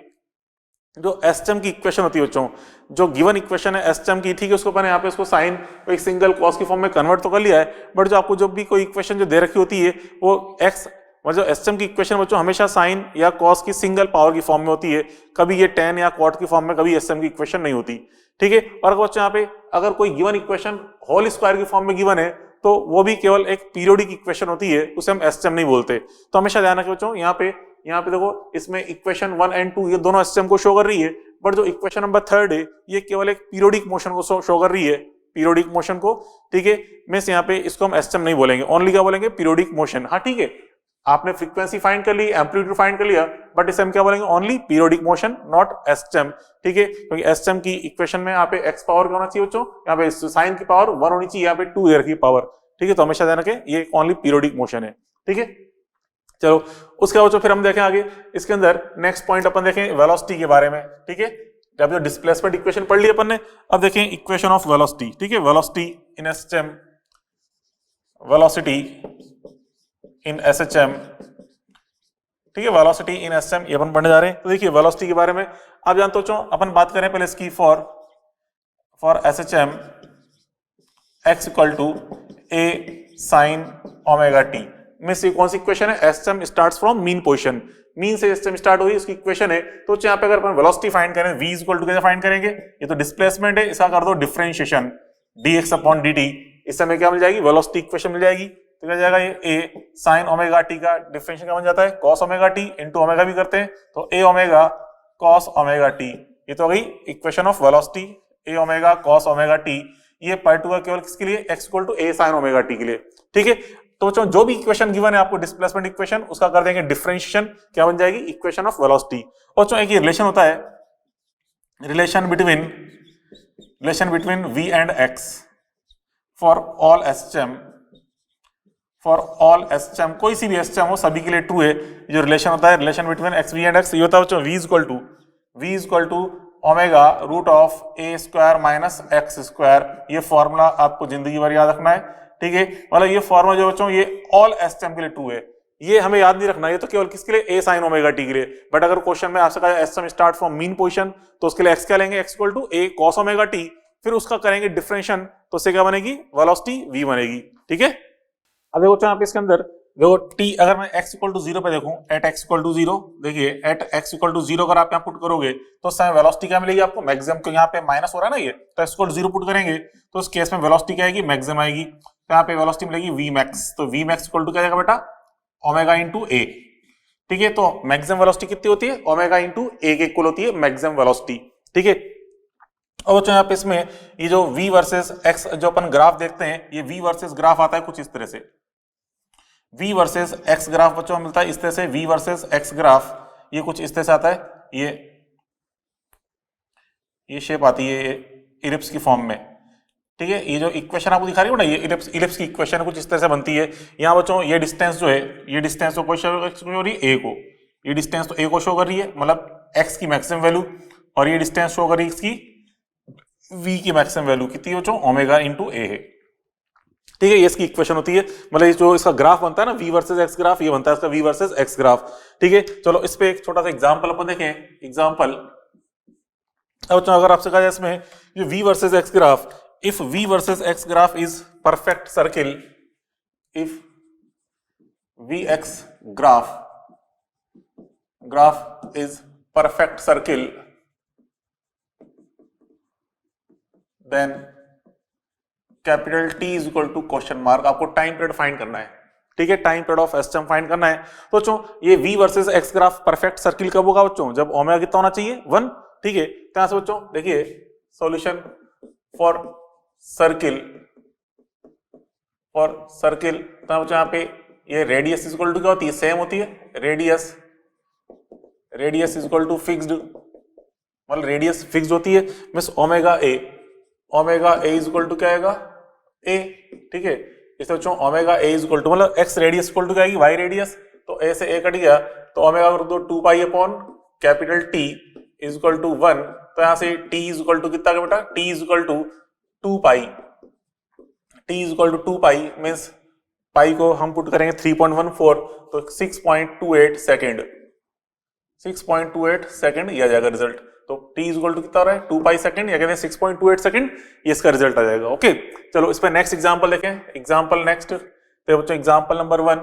[SPEAKER 1] जो एसटीएम की इक्वेशन होती है बच्चों, जो गिवन इक्वेशन है एसटीएम की, ठीक है, उसको अपन यहाँ पे इसको साइन एक सिंगल कॉस की फॉर्म में कन्वर्ट तो कर लिया है, बट जो आपको जब भी कोई इक्वेशन जो दे रखी होती है वो एक्स मतलब एसटीएम की इक्वेशन बच्चों हमेशा साइन या कॉस की सिंगल पावर की फॉर्म में होती है, कभी ये tan या कॉट की फॉर्म में, कभी एसटीएम की इक्वेशन नहीं होती, ठीक है। और बच्चों यहाँ पे अगर कोई गिवन इक्वेशन होल स्क्वायर की फॉर्म में गिवन है तो वो भी केवल एक पीरियोडिक इक्वेशन होती है, उसे हम एसटीएम नहीं बोलते। तो हमेशा ध्यान रखें बच्चों, यहाँ पे देखो इसमें इक्वेशन 1 एंड 2 ये दोनों एसटीएम को शो कर रही है, बट जो इक्वेशन नंबर थर्ड है ये केवल एक पीरियोडिक मोशन को शो कर रही है, पीरियोडिक मोशन को, ठीक है। मींस यहाँ पे इसको हम एसटीएम नहीं बोलेंगे, ओनली क्या बोलेंगे पीरियोडिक मोशन। हाँ ठीक है, आपने फ्रीक्वेंसी फाइंड कर ली, एम्पलीट्यूड फाइंड कर लिया, बट इसे हम क्या बोलेंगे only periodic motion, not STM, ठीक है, क्योंकि एसटीएम की इक्वेशन में यहाँ पे एक्स पावर क्या होना चाहिए बच्चों, यहाँ पे साइन की पावर 1 होनी चाहिए, यहाँ पे 2 एयर की पावर, ठीक है। तो हमेशा ध्यान रखें ये ओनली पीरियोडिक मोशन है, ठीक है। चलो उसके बाद फिर हम देखें आगे इसके अंदर नेक्स्ट पॉइंट अपन देखें वेलोसिटी के बारे में, ठीक है। जब जो डिस्प्लेसमेंट इक्वेशन पढ़ ली अपन ने, अब देखें इक्वेशन ऑफ वेलोसिटी, ठीक है। वेलोसिटी इन एसएचएम, वेलोसिटी इन एसएचएम, ठीक है, वेलोसिटी इन एसएम ये अपन पढ़ने जा रहे हैं। तो देखिए वेलोसिटी के बारे में आप जानते हो, अपन बात करें पहले इसकी for SHM x equal to a sin omega T में से कौन सी इक्वेशन है, SHM starts from mean position, mean से एसएम स्टार्ट हुई उसकी इक्वेशन है। तो यहाँ पे अगर अपन वेलोसिटी फाइंड करें v इक्वल टू कैसे फाइंड करेंगे, ये तो डिस्प्लेसमेंट है, इसका कर दो डिफरेंशिएशन dx अपॉन dt, इस समय क्या मिल जाएगी, वेलोसिटी इक्वेशन मिल जाएगी। तो क्या जाएगा, ये a sin ओमेगा टी का डिफरेंशिएशन क्या बन जाता है, cos omega T into omega भी करते हैं, तो a omega cos omega T, ये तो हो गई equation of velocity, a omega cos omega T. ये पर्टिकुलर केवल किसके लिए, x equal to a sin omega T के लिए। ठीक है, तो जो भी इक्वेशन गिवन है आपको डिस्प्लेसमेंट इक्वेशन, उसका कर देंगे डिफरेंशिएशन, क्या बन जाएगी, इक्वेशन ऑफ वेलोसिटी। और एक रिलेशन होता है, relation between v and x for all SHM, कोई सी भी एसएचएम हो सभी के लिए ट्रू है। जो रिलेशन होता है, relation between X V and X, ये होता है v equal to omega root of A square minus X square. ये फॉर्मूला आपको जिंदगी भर याद रखना है। ठीक है, मतलब ये फॉर्मूला जो बच्चों ये ऑल एसएचएम के लिए ट्रू है, ये हमें याद नहीं रखना, ये तो केवल किसके लिए, ए साइन ओमेगा टी के लिए। बट अगर क्वेश्चन में आपसे कहा SHM start from mean position, तो उसके लिए एक्स क्या लेंगे, X equal to A cos omega T, फिर उसका करेंगे डिफरेंशिएशन, तो उससे क्या बनेगी, वेलोसिटी v बनेगी। ठीक है, अब देखो यहाँ पे इसके अंदर देखो t, अगर मैं x इक्वल टू 0 पे देखूं, एट x इक्वल टू 0, देखिए एट x इक्वल टू 0 अगर आप यहाँ पुट करोगे तो उस समय वेलोसिटी क्या मिलेगी आपको, मैक्सिमम, क्योंकि यहाँ पे माइनस हो रहा है ना, ये तो x इक्वल टू 0 पुट करेंगे तो उस केस में वेलोसिटी क्या आएगी, मैक्सिमम आएगी। तो यहाँ पे वेलोसिटी मिलेगी v मैक्स, तो v मैक्स इक्वल टू क्या जाएगा बेटा, ओमेगा इंटू a। ठीक है, तो मैक्सिमम वेलोसिटी कितनी होती है, ओमेगा इंटू a के इक्वल होती है मैक्सिमम वेलोसिटी। ठीक है, और जो यहाँ पे इसमें ये जो v वर्सेस x जो अपन ग्राफ देखते हैं, ये v वर्सेस ग्राफ आता है कुछ इस तरह से, v वर्सेस x ग्राफ बच्चों मिलता है इस तरह से, v वर्सेस x ग्राफ ये कुछ इस तरह से आता है, ये शेप आती है इलिप्स की फॉर्म में। ठीक है, ये जो इक्वेशन आपको दिखा रही हो ना, ये इलिप्स की इक्वेशन कुछ इस तरह से बनती है। यहाँ बच्चों ये डिस्टेंस जो है, ये डिस्टेंस तो शो हो रही है a को, ये डिस्टेंस तो a को शो कर रही है, मतलब x की मैक्सिमम वैल्यू, और ये डिस्टेंस शो कर रही है इसकी v की मैक्सिमम वैल्यू कितनी हो, जो ओमेगा इंटू a है। ठीक है, ये इसकी इक्वेशन होती है, मतलब जो इसका ग्राफ बनता है ना v वर्सेस x ग्राफ, ये बनता है इसका v वर्सेस x ग्राफ। ठीक है, चलो इस पे एक छोटा सा एग्जांपल अपन देखें, एग्जांपल। अब अगर आपसे कहा जाए इसमें ये v versus x graph, if v versus x graph is perfect circle, if vx graph is perfect circle, then capital T is equal to question mark, आपको टाइम पीरियड फाइंड करना है। ठीक है, time period of SHM find करना है। तो बच्चों ये v versus x graph perfect circle कब होगा बच्चों, जब ओमेगा कितना होना चाहिए, 1। ठीक है, तो यहां से बच्चों देखिए सॉल्यूशन फॉर सर्किल, तो बच्चों यहाँ पे ये रेडियस इज इक्वल टू क्या होती है, सेम होती है, radius is equal to fixed, मतलब रेडियस फिक्स्ड होती है, means omega A is equal to क्या आएगा, a। ठीक है, इस बच्चों omega A is equal to, मतलब x रेडियस इक्वल टू क्या आएगी, y रेडियस, तो a से a कट गया, तो ओमेगा कर दो 2 pi upon capital T is equal to 1, तो यहां से t इज इक्वल टू कितना बेटा, t is equal to 2 pi, means pi को हम पुट करेंगे 3.14, तो 6.28 सेकेंड, 6.28 सेकेंड ये आ जाएगा रिजल्ट। तो t इज इक्वल टू कितना हो रहा है, 2 पाई सेकेंड, या कहते हैं 6.28 सेकेंड, ये इसका रिजल्ट आ जाएगा। ओके, चलो इस पे नेक्स्ट एग्जांपल देखें, एग्जांपल नेक्स्ट, तो बच्चों एग्जांपल नंबर 1,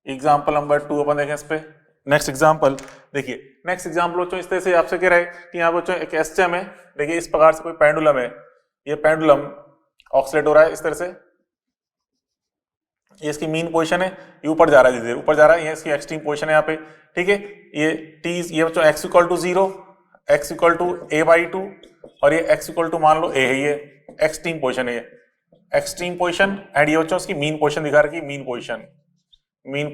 [SPEAKER 1] एग्जांपल नंबर 2 अपन देखें इस पे। नेक्स्ट एग्जांपल देखिए, नेक्स्ट एग्जांपल बच्चों इस तरह से आपसे कह रहा है कि यहाँ बच्चों एक एसएचएम है, देखिए इस प्रकार से कोई पेंडुलम है, ये पेंडुलम ऑक्सीलेट हो रहा है इस तरह से, ये इसकी मीन पोजीशन है, ये ऊपर जा रहा है, धीरे ऊपर जा रहा है, ये इसकी एक्सट्रीम पोजीशन है यहाँ पे। ठीक है, ये बच्चों x equal to 0, x equal to a/2, और ये x इक्वल टू मान लो a है, ये एक्सट्रीम पोजीशन है, ये एक्सट्रीम पोजीशन, एंड ये बच्चों इसकी मीन पोजीशन दिखा रही है, मीन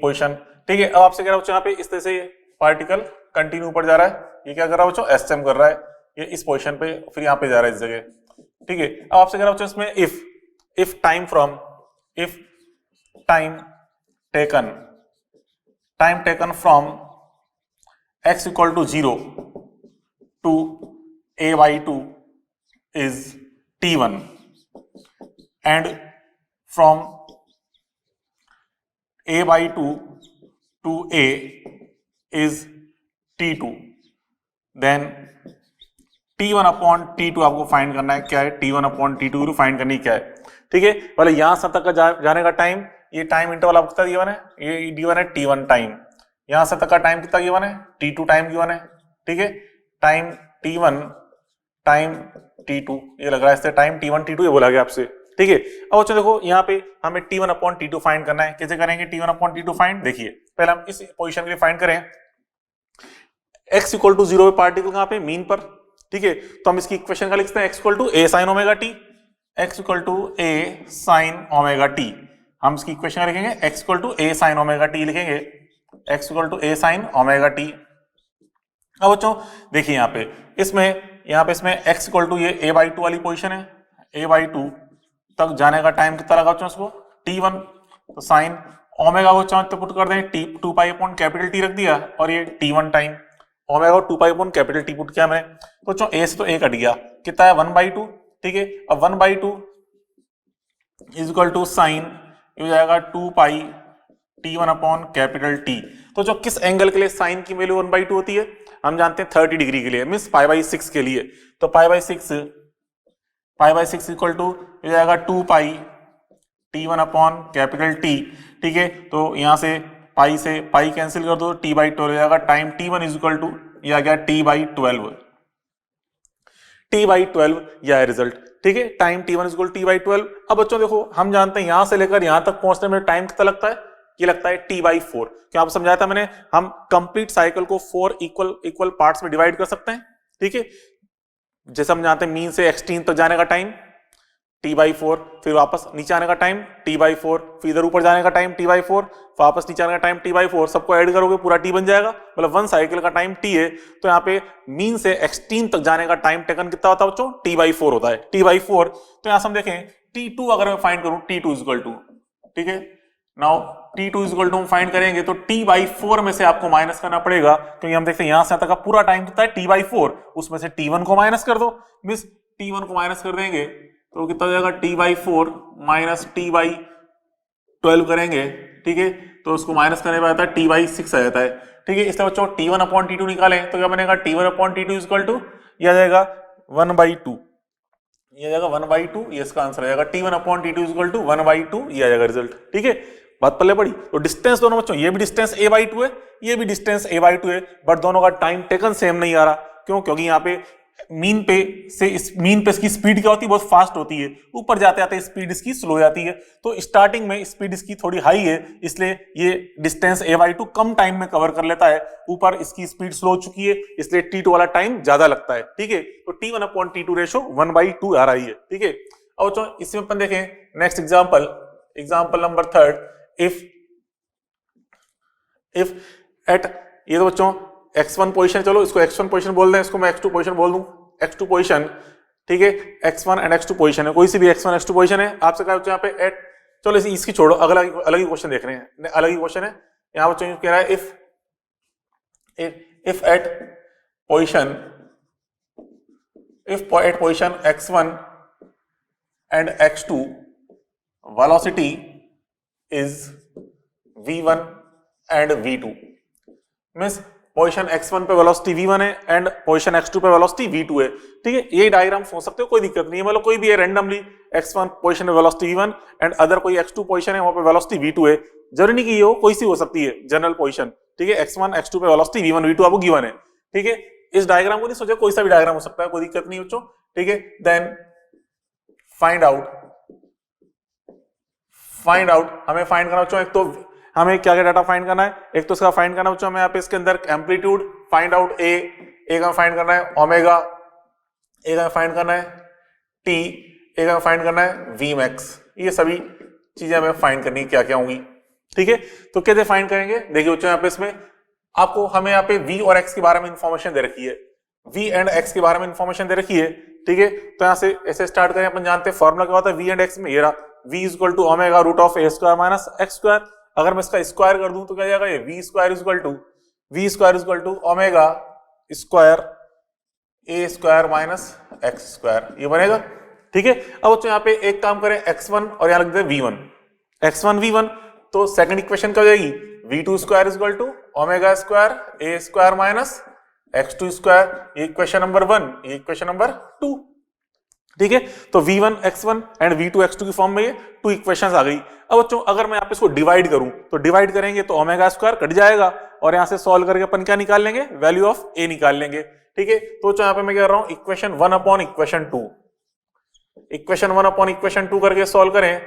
[SPEAKER 1] पोजीशन। ठीक है, अब आपसे कह रहा है बच्चों यहाँ पे इस तरह से पार्टिकल कंटिन्यू ऊपर जा रहा है, ये क्या कर रहा है बच्चों, एसएम कर रहा है, ये इस पोजीशन पे, फिर यहाँ पे जा रहा है इस जगह। ठीक है, अब आपसे कह रहा है बच्चों इसमें if time taken from x equal to 0 to a/2 is t1 and from a/2 to A is T2, then T1 upon T2 आपको फाइंड करना है। क्या है? T1 अपॉन T2 फाइंड करनी क्या है? ठीक है, पहले यहां से तक का जाने का टाइम, ये टाइम इंटरवल आपको कितना गिवन है? ये गिवन है T1 टाइम। यहां से तक का टाइम कितना गिवन है? T2 टाइम गिवन है। ठीक है, टाइम T1 टाइम T2 ये लग रहा है, इससे टाइम T1 T2 ये बोला गया आपसे। ठीक है, अब बच्चों देखो यहाँ पे हमें T1 अपॉन T2 फाइंड करना है। कैसे करेंगे T1 अपॉन T2 फाइंड? देखिए पहले हम इस पोजीशन के लिए फाइंड करें। x इक्वल टू 0 पे पार्टिकल कहां पे? मीन पर। ठीक है, तो हम इसकी इक्वेशन का लिखते हैं x equal to a sin omega t। x equal to a sin omega t, हम इसकी इक्वेशन लिखेंगे x equal to a sin omega t लिखेंगे, x equal to a sin omega t। अब बच्चों देखिए यहाँ पे इसमें x इक्वल टू ये a/2 वाली पोजीशन है, a/2 तक जाने का टाइम कितना लगा बच्चों? इसको T1, तो साइन ओमेगा को चाहे तो पुट कर दें T2 पाई अपॉन कैपिटल T रख दिया, और ये T1 time omega 2 pi upon capital T put किया मैंने, तो बच्चों a से तो a कट गया, कितना है? 1/2। ठीक है, अब 1/2 इज इक्वल टू साइन ये हो जाएगा 2 पाई T1 अपॉन कैपिटल T। तो जो किस एंगल के लिए साइन की वैल्यू 1/2 होती है? हम जानते हैं 30 डिग्री के लिए, मींस π/6 के लिए। तो π/6 इक्वल टू हो जाएगा 2 पाई T1 अपॉन कैपिटल T। ठीक है, तो यहां से पाई कैंसिल कर दो, T/12 हो जाएगा। Time T1 is equal to ये आ गया T/12, T/12 यह है रिजल्ट। ठीक है, time T1 is equal T/12। अब बच्चों देखो हम जानते हैं यहां से लेकर यहां तक पहुंचने में टाइम कितना लगता है? ये लगता है T/4। क्या आपको समझाया था मैंने? हम कंप्लीट साइकिल को 4 इक्वल पार्ट्स में डिवाइड कर सकते हैं। ठीक है, जैसे हम जानते हैं मीन से एक्सट्रीम तक जाने का टाइम T/4, फिर वापस नीचे आने का टाइम T/4, फिर इधर ऊपर जाने का टाइम T/4, वापस नीचे आने का टाइम T/4, सबको ऐड करोगे पूरा T बन जाएगा, मतलब 1 साइकिल का टाइम T है। तो यहाँ पे मीन से एक्सट्रीम तक जाने का टाइम टेकन कितना होता है बच्चों? T/4 होता है, T/4। तो यहां से हम देखें T2 अगर मैं फाइंड करूं, T2 इज इक्वल टू, ठीक है, now T2 is equal to हम फाइंड करेंगे तो T/4 में से आपको माइनस करना पड़ेगा, क्योंकि हम देखते हैं यहां से तक का पूरा टाइम कितना है? T/4, उसमें से T1 को माइनस कर दो, मींस T1 को माइनस कर देंगे तो कितना हो जाएगा? T/4 माइनस T/12 करेंगे। ठीक है, तो उसको माइनस करने पर आता है T/6 आ जाता है। ठीक है, इसलिए बच्चों T1 अपॉन T2 निकालें तो क्या बनेगा? T1 upon T2 is equal to यह आ जाएगा 1/2, ये आ जाएगा 1/2, ये इसका आंसर आ जाएगा। T1 upon T2 is equal to 1/2, ये आ जाएगा रिजल्ट। ठीक है, बात पल्ले पड़ी। तो डिस्टेंस दोनों बच्चों, ये भी डिस्टेंस a/2 है, ये भी डिस्टेंस a/2 है, बट दोनों का टाइम टेकन सेम नहीं आ रहा। क्यों? क्योंकि यहाँ पे मीन पे इसकी स्पीड क्या होती है? बहुत फास्ट होती है, ऊपर जाते जाते स्पीड इसकी स्लो हो जाती है। तो स्टार्टिंग में स्पीड इसकी थोड़ी हाई है, इसलिए ये डिस्टेंस a/2 कम टाइम में कवर कर लेता है। ऊपर इसकी स्पीड स्लो हो चुकी है, इसलिए T2 वाला टाइम ज्यादा लगता है। ठीक है, तो T1 अपॉन T2 रेशो 1/2 आ रही है। ठीक है, अब बच्चों इसमें अपन देखें next example number 3। If at, ये तो बच्चों x1 पोजीशन, चलो इसको x1 पोजीशन बोल दें, इसको मैं x2 पोजीशन बोल दूं, x2 पोजीशन। ठीक है, x1 एंड x2 पोजीशन है, कोई सी भी x1 x2 पोजीशन है। आपसे कहा बच्चों यहाँ पे एट, चलो इसकी छोड़ो, अगला अलग ही क्वेश्चन देख रहे हैं, अलग ही क्वेश्चन है। यहाँ बच्चों कह रहा है if at position x1 and x2 velocity is v1 and v2, means position x1 पे वेलोसिटी v1 है एंड पोजीशन x2 पे वेलोसिटी v2 है। ठीक है, ये डायग्राम सोच सकते हो, कोई दिक्कत नहीं है। मतलब कोई भी है रैंडमली x1 पोजीशन पे वेलोसिटी v1 एंड अदर कोई x2 पोजीशन है वहां पे वेलोसिटी v2 है, जरूरी नहीं कि ये हो, कोई सी हो सकती है जनरल पोजीशन। ठीक है, x1 x2 पे वेलोसिटी v1 v2 आपको गिवन है। ठीक है, इस डायग्राम को नहीं सोचा, कोई सा भी डायग्राम हो सकता है, कोई दिक्कत नहीं बच्चों। ठीक है, देन फाइंड आउट हमें फाइंड करना बच्चों, एक तो हमें क्या क्या डाटा फाइंड करना है, एक तो इसका फाइंड करना बच्चों हमें यहाँ पे इसके अंदर एम्पलीट्यूड फाइंड आउट एक हमें फाइंड करना है ओमेगा, एक हमें फाइंड करना है टी, एक हमें फाइंड करना है वी मैक्स। ये सभी चीजें हमें फाइंड करनी है, क्या क्या होंगी। ठीक है, तो कैसे फाइंड करेंगे? देखिए बच्चों यहाँ पे इसमें आपको हमें यहाँ पे वी और एक्स के बारे में इंफॉर्मेशन दे रखी है, वी एंड एक्स के बारे में इंफॉर्मेशन दे रखी है। ठीक है, तो यहाँ से ऐसे स्टार्ट करें, अपन जानते हैं फॉर्मूला क्या होता है वी एंड एक्स में, ये रहा v is equal to omega root of a square minus x square. अगर मैं इसका स्क्वायर कर दूं तो क्या जाएगा? ये v square is equal to omega square a square minus x square, ये बनेगा। ठीक है, अब बच्चों यहाँ पे एक काम करें x1 और यहाँ लिख दें v1, x1 v1, तो सेकंड इक्वेशन क्या हो जाएगी? v2 square is equal to omega square a square minus x2 square, ये इक्वेशन नंबर 1, ये इक्वेशन नंबर 2। ठीक है, तो v1 x1 and v2 x2 की फॉर्म में ये 2 इक्वेशंस आ गई। अब बच्चों अगर मैं यहाँ पे इसको डिवाइड करूं तो डिवाइड करेंगे तो ओमेगा स्क्वायर कट जाएगा और यहाँ से सॉल्व करके अपन क्या निकाल लेंगे, वैल्यू ऑफ a निकाल लेंगे। ठीक है, तो यहाँ पे मैं कह रहा हूं equation 1 upon equation 2, equation 1 upon equation 2 करके सॉल्व करें।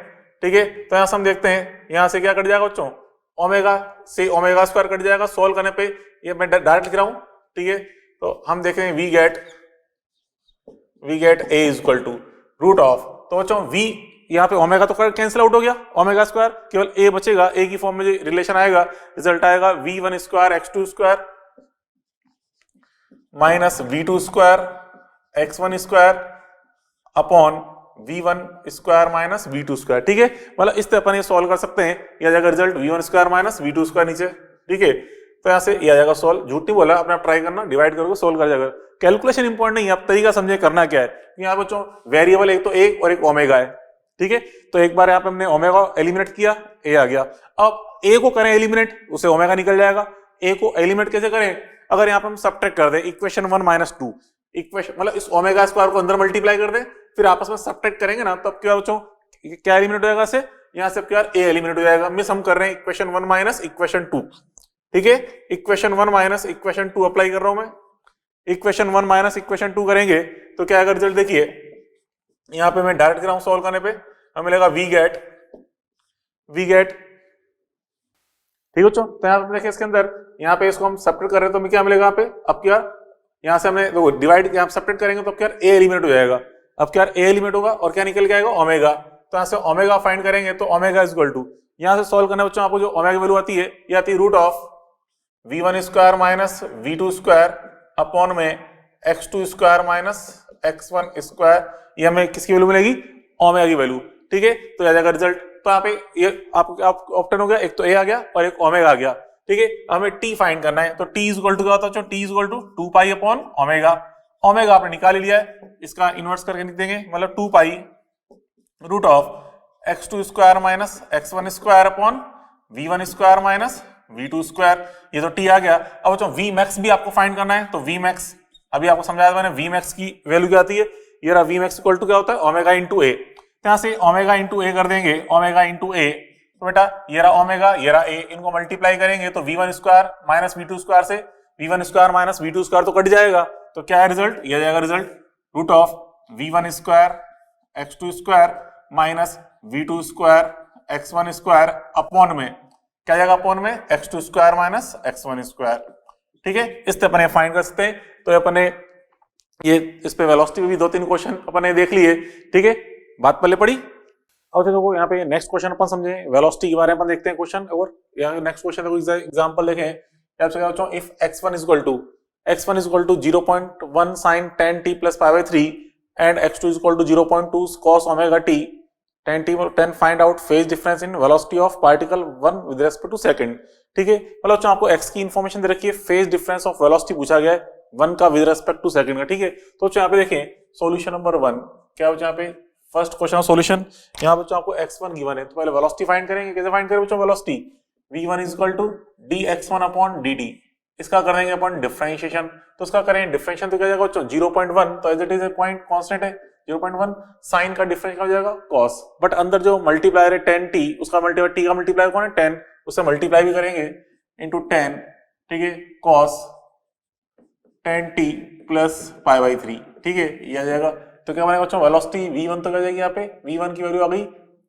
[SPEAKER 1] ठीक है, तो यहां से हम देखते हैं यहां से क्या कट जाएगा बच्चों, ओमेगा से ओमेगा स्क्वायर कट जाएगा, सॉल्व करने पे ये मैं डायरेक्ट लिख रहा हूं। ठीक है, तो हम देख रहे हैं we get a is equal to root of, तो बच्चों v यहाँ पे ओमेगा तो कैंसिल आउट हो गया, ओमेगा स्क्वायर केवल a बचेगा, a की फॉर्म में जो रिलेशन आएगा रिजल्ट आएगा v1 square x2 square minus v2 square x1 square upon v1 square minus v2 square. ठीक है, मतलब इस तरह अपन ये सॉल्व कर सकते हैं, ये आ जाएगा result v1 square minus v2 square नीचे। ठीक है, तो यहाँ से ये आ जाएगा सॉल्व, झूठ नहीं बोला, अपना ट्राई करना, डिवाइड करोगे सॉल्व कर जाएगा। कैलकुलेशन इंपॉर्टेंट नहीं है, आप तरीका समझे करना क्या है। यहाँ बच्चों वेरिएबल एक तो a और एक ओमेगा है। ठीक है, तो एक बार यहाँ पे हमने ओमेगा एलिमिनेट किया, a आ गया। अब a को करें एलिमिनेट, उसे ओमेगा निकल जाएगा। a को एलिमिनेट कैसे करें, अगर यहाँ पे हम सब्ट्रैक्ट कर दें इक्वेशन 1 माइनस 2, इक्वेशन मतलब इस ओमेगा स्क्वायर को अंदर मल्टीप्लाई कर दें, फिर आपस में सब्ट्रैक्ट करेंगे ना, तब क्या बच्चों क्या एलिमिनेट हो जाएगा, से यहाँ से क्या a एलिमिनेट हो जाएगा। मिस हम कर रहे हैं इक्वेशन 1 माइनस इक्वेशन 2। ठीक है, इक्वेशन 1 माइनस इक्वेशन 2 अप्लाई कर रहा हूं मैं, इक्वेशन 1 माइनस इक्वेशन 2 करेंगे तो क्या आएगा रिजल्ट, देखिए यहाँ पे मैं डायरेक्ट कर रहा हूं सॉल्व करने पे, हमें मिलेगा वी गेट। ठीक है बच्चों, तो यहाँ पे देखिए इसके अंदर यहाँ पे इसको हम सब्ट्रैक्ट कर रहे हैं तो हमें क्या मिलेगा यहाँ पे, अब क्या यहाँ से हमने देखो डिवाइड यहाँ सब्ट्रैक्ट करेंगे तो क्या a एलिमिनेट हो जाएगा। अब क्या a एलिमिनेट होगा और क्या निकल के आएगा, ओमेगा। तो यहाँ से ओमेगा फाइंड करेंगे तो ओमेगा इज इक्वल टू, यहाँ से सॉल्व करने बच्चों आपको जो ओमेगा वैल्यू आती है ये आती है root of v1 square minus v2 square upon में x2 square minus x1 square, ये हमें किसकी वैल्यू मिलेगी, ओमेगा की वैल्यू। ठीक है, तो आ जाएगा रिजल्ट, तो यहाँ पे ये आप ऑप्शन हो गया, एक तो a आ गया और एक ओमेगा आ गया। ठीक है, हमें t फाइंड करना है, तो t इज इक्वल टू क्या होता है, t is equal to 2 pi upon omega. Omega आपने निकाल लिया है, इसका इनवर्स करके लिख देंगे, मतलब 2 pi root of x2 square minus x1 square upon v1 square minus v2 square, ये तो t आ गया। अब बच्चों v मैक्स भी आपको फाइंड करना है, तो v मैक्स अभी आपको समझाया मैंने, v मैक्स की वैल्यू क्या आती है, ये रहा v मैक्स इक्वल टू क्या होता है, ओमेगा इंटू a। यहाँ से ओमेगा इंटू a कर देंगे, ओमेगा इंटू a, तो बेटा ये रहा ओमेगा, ये रहा a, इनको मल्टीप्लाई करेंगे तो v1 square minus v2 square से v1 square minus v2 square तो कट जाएगा, तो क्या है रिजल्ट, ये जाएगा result root of v1 square x2 square minus v2 square x1 square upon में क्या जाएगा, अपॉन में x2 square minus x1 square. ठीक है, इस तरह अपन फाइंड कर सकते हैं। तो अपन ने ये इस पे वेलोसिटी में भी 2-3 क्वेश्चन अपन ने देख लिए। ठीक है, बात पहले पड़ी। और देखो यहाँ पे नेक्स्ट क्वेश्चन अपन समझे वेलोसिटी के बारे में, अपन देखते हैं क्वेश्चन। और यहाँ नेक्स्ट क्वेश्चन देखो एग्जांपल देखें, if x1 is equal to 0.1 sin 10t plus pi by 3 and x2 is equal to 0.2 cos omega t 10 find out phase difference in velocity of particle 1 with respect to second। ठीक है, मतलब आपको x की information दे रखी है, phase difference of velocity पूछा गया है 1 का विद रेस्पेक्ट टू सेकंड का। ठीक है, तो यहाँ पे देखें सॉल्यूशन नंबर 1 क्या हो, यहाँ पे फर्स्ट क्वेश्चन सॉल्यूशन, यहाँ बच्चों आपको x1 गिवन है, तो पहले वेलोसिटी फाइंड करेंगे। कैसे फाइंड करें बच्चों velocity, v1 is equal to dx1 upon dt, इसका कर देंगे अपन डिफरेंशिएशन, तो इसका करें डिफरेंशिएशन तो क्या जाएगा बच्चों 0.1, तो as it is a point constant है 0.1, साइन का डिफरेंस क्या हो जाएगा cos, बट अंदर जो मल्टीप्लायर है 10t, उसका मल्टीप्लाई t का मल्टीप्लायर कौन है 10, उससे मल्टीप्लाई भी करेंगे इनटू 10। ठीक है, cos 10t plus pi by 3। ठीक है, ये आ जाएगा, तो क्या बनेगा बच्चों वेलोसिटी v1 तो क्या जाएगी, यहाँ पे v1 की वैल्यू आ गई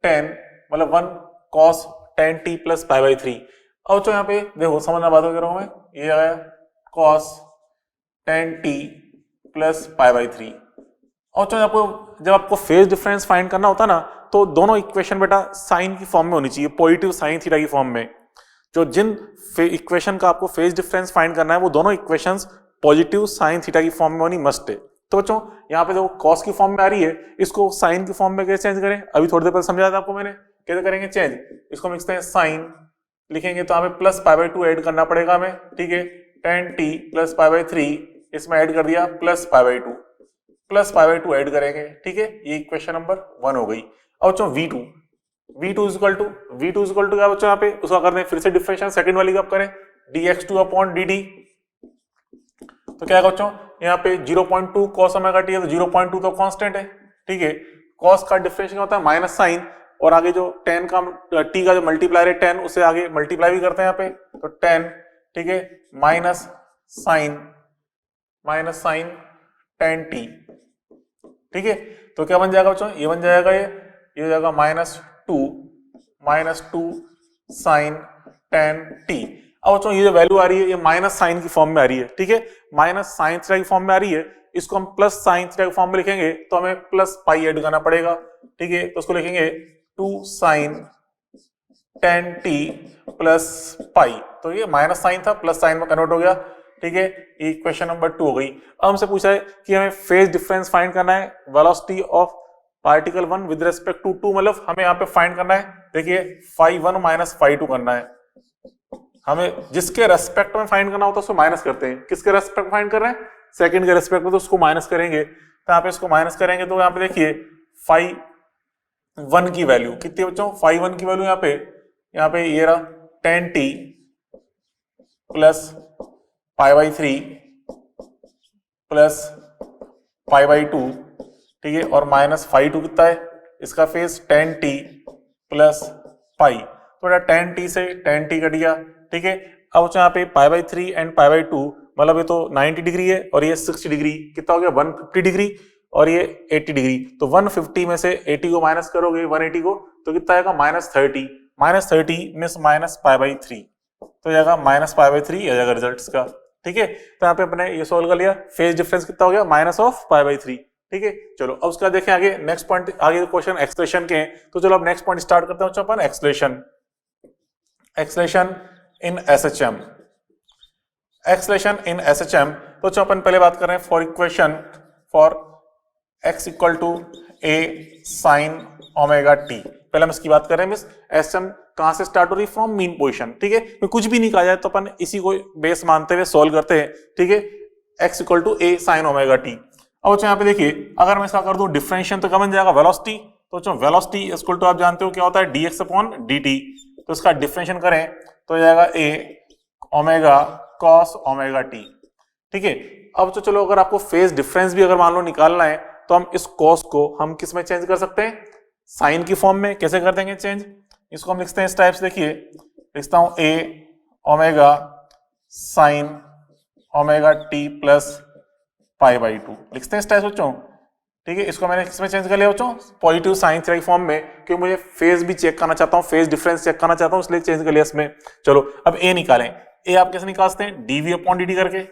[SPEAKER 1] 10, मतलब 1 cos 10t plus pi by 3। अब बच्चों यहाँ पे देखो समझना बात कर रहा हूं मैं, ये आया cos 10t plus pi by 3। और जब आपको फेज डिफरेंस फाइंड करना होता ना, तो दोनों इक्वेशन बेटा साइन की फॉर्म में होनी चाहिए, पॉजिटिव साइन थीटा की फॉर्म में। जो जिन इक्वेशन का आपको फेज डिफरेंस फाइंड करना है वो दोनों इक्वेशंस पॉजिटिव साइन थीटा की फॉर्म में होनी मस्ट है। तो बच्चों यहाँ पे देखो कॉस की फॉर्म में आ रही है, इसको साइन की फॉर्म में कैसे चेंज करें, अभी थोड़ी देर पहले समझाया था आपको मैंने, कैसे करेंगे चेंज, इसको हम लिखते हैं साइन, लिखेंगे तो हमें प्लस पाई बाई 2 ऐड करना पड़ेगा हमें। ठीक है, 10t प्लस पाई बाई 3, इसमें ऐड कर दिया plus pi by 2, plus pi by 2 add करेंगे। ठीक है, ये इक्वेशन नंबर 1 हो गई। अब बच्चों v2 v2 इक्वल टू क्या बच्चों यहाँ पे उसका करते हैं फिर से डिफरेंशियल, सेकंड वाली का करें dx2 अपॉन dt, तो क्या है बच्चों यहाँ पे 0.2 cos ओमेगा t है तो 0.2 तो कांस्टेंट है, ठीक है। cos का डिफरेंशियल होता है माइनस साइन, और आगे जो tan का t का जो मल्टीप्लायर है tan, उसे आगे मल्टीप्लाई भी करते हैं यहाँ पे, तो tan, ठीक है, माइनस साइन tan t, ठीक है। तो क्या बन जाएगा बच्चों, ये बन जाएगा ये हो जाएगा minus two sine tan t। अब बच्चों ये जो वैल्यू आ रही है ये माइनस साइन की फॉर्म में आ रही है, ठीक है, माइनस साइन थीटा की फॉर्म में आ रही है, इसको हम प्लस साइन थीटा की फॉर्म में लिखेंगे तो हमें प्लस पाई ऐड करना पड़ेगा, ठीक है। तो उसको लिखेंगे 2 sine tan t plus pi, तो ये माइनस साइन था प्लस साइन में कन्वर्ट हो गया, ठीक है। ये क्वेश्चन नंबर 2 हो गई। अब हमसे पूछा है कि हमें फेज डिफरेंस फाइंड करना है velocity of particle 1 with respect to 2, मतलब हमें यहाँ पे फाइंड करना है, देखिए φ1 माइनस φ2 करना है, हमें जिसके रेस्पेक्ट में फाइंड करना होता है उसको माइनस करते हैं, किसके रेस्पेक्ट में फाइंड कर रहे हैं, सेकंड के रेस्पेक्ट में, तो उसको माइनस करेंगे, तो यहाँ पे इसको माइनस करेंगे तो यहाँ पे देखिए φ1 की वैल्यू कितनी बच्चों, φ1 की वैल्यू यहाँ पे ये रहा tan t प्लस π/3 प्लस π/2, ठीक है, और माइनस φ2 कितना है इसका phase tan t plus pi, तो tan t से tan t कट गया, ठीक है। अब यहाँ पे π/3 एंड π/2 मतलब ये तो 90 डिग्री है और ये 60 डिग्री, कितना हो गया 150 डिग्री, और ये 80 डिग्री, तो 150 में से 80 को माइनस करोगे 180 को, तो कितना आएगा -30 मींस माइनस π/3, तो जाएगा माइनस π/3 आ जाएगा रिजल्ट का, ठीक है। तो यहाँ पे अपने ये सोल्व कर लिया, फेज डिफरेंस कितना हो गया माइनस ऑफ π/3, ठीक है। चलो अब उसका देखें आगे नेक्स्ट पॉइंट, आगे क्वेश्चन एक्सप्रेशन के हैं, तो चलो अब नेक्स्ट पॉइंट स्टार्ट करते हैं अपन एक्सलेशन इन एसएचएम। तो अपन पहले बात कर रहे हैं for equation for x equal to a sin omega t, पहले हम इसकी बात कर रहे हैं, मिस एसएचएम कहां से स्टार्ट हो रही है, फ्रॉम मीन पोजीशन, ठीक है, कुछ भी नहीं कहा जाए तो अपन इसी को बेस मानते हुए सॉल्व करते हैं, ठीक है। x equal to a sin omega t। अब यहाँ पे देखिए अगर मैं इसका कर दूं डिफरेंशियल तो क्या बन जाएगा वेलोसिटी, तो वेलोसिटी इक्वल टू आप जानते हो क्या होता है dx अपॉन dt, तो इसका डिफरेंशियल करें तो जाएगा a omega cos omega t, ठीक है। अब तो चलो अगर आपको फेज डिफरेंस भी अगर मान लो निकालना है तो हम इस cos को हम किस में चेंज कर सकते हैं, साइन की फॉर्म में, कैसे कर देंगे चेंज, इसको हम लिखते हैं इस टाइप से, देखिए लिखता हूं a omega sine omega t plus π/2, लिखते हैं इस टाइप बच्चों, ठीक है। इसको मैंने किसमें चेंज कर लिया बच्चों, पॉजिटिव साइन थीटा की फॉर्म में, क्योंकि मुझे फेज भी चेक करना चाहता हूँ, फेज डिफरेंस चेक करना चाहता हूँ, इसलिए चेंज कर लिया इसमें। चलो अब ए निकालें, ए आप कैसे निकालते हैं, dv अपॉन dt करके,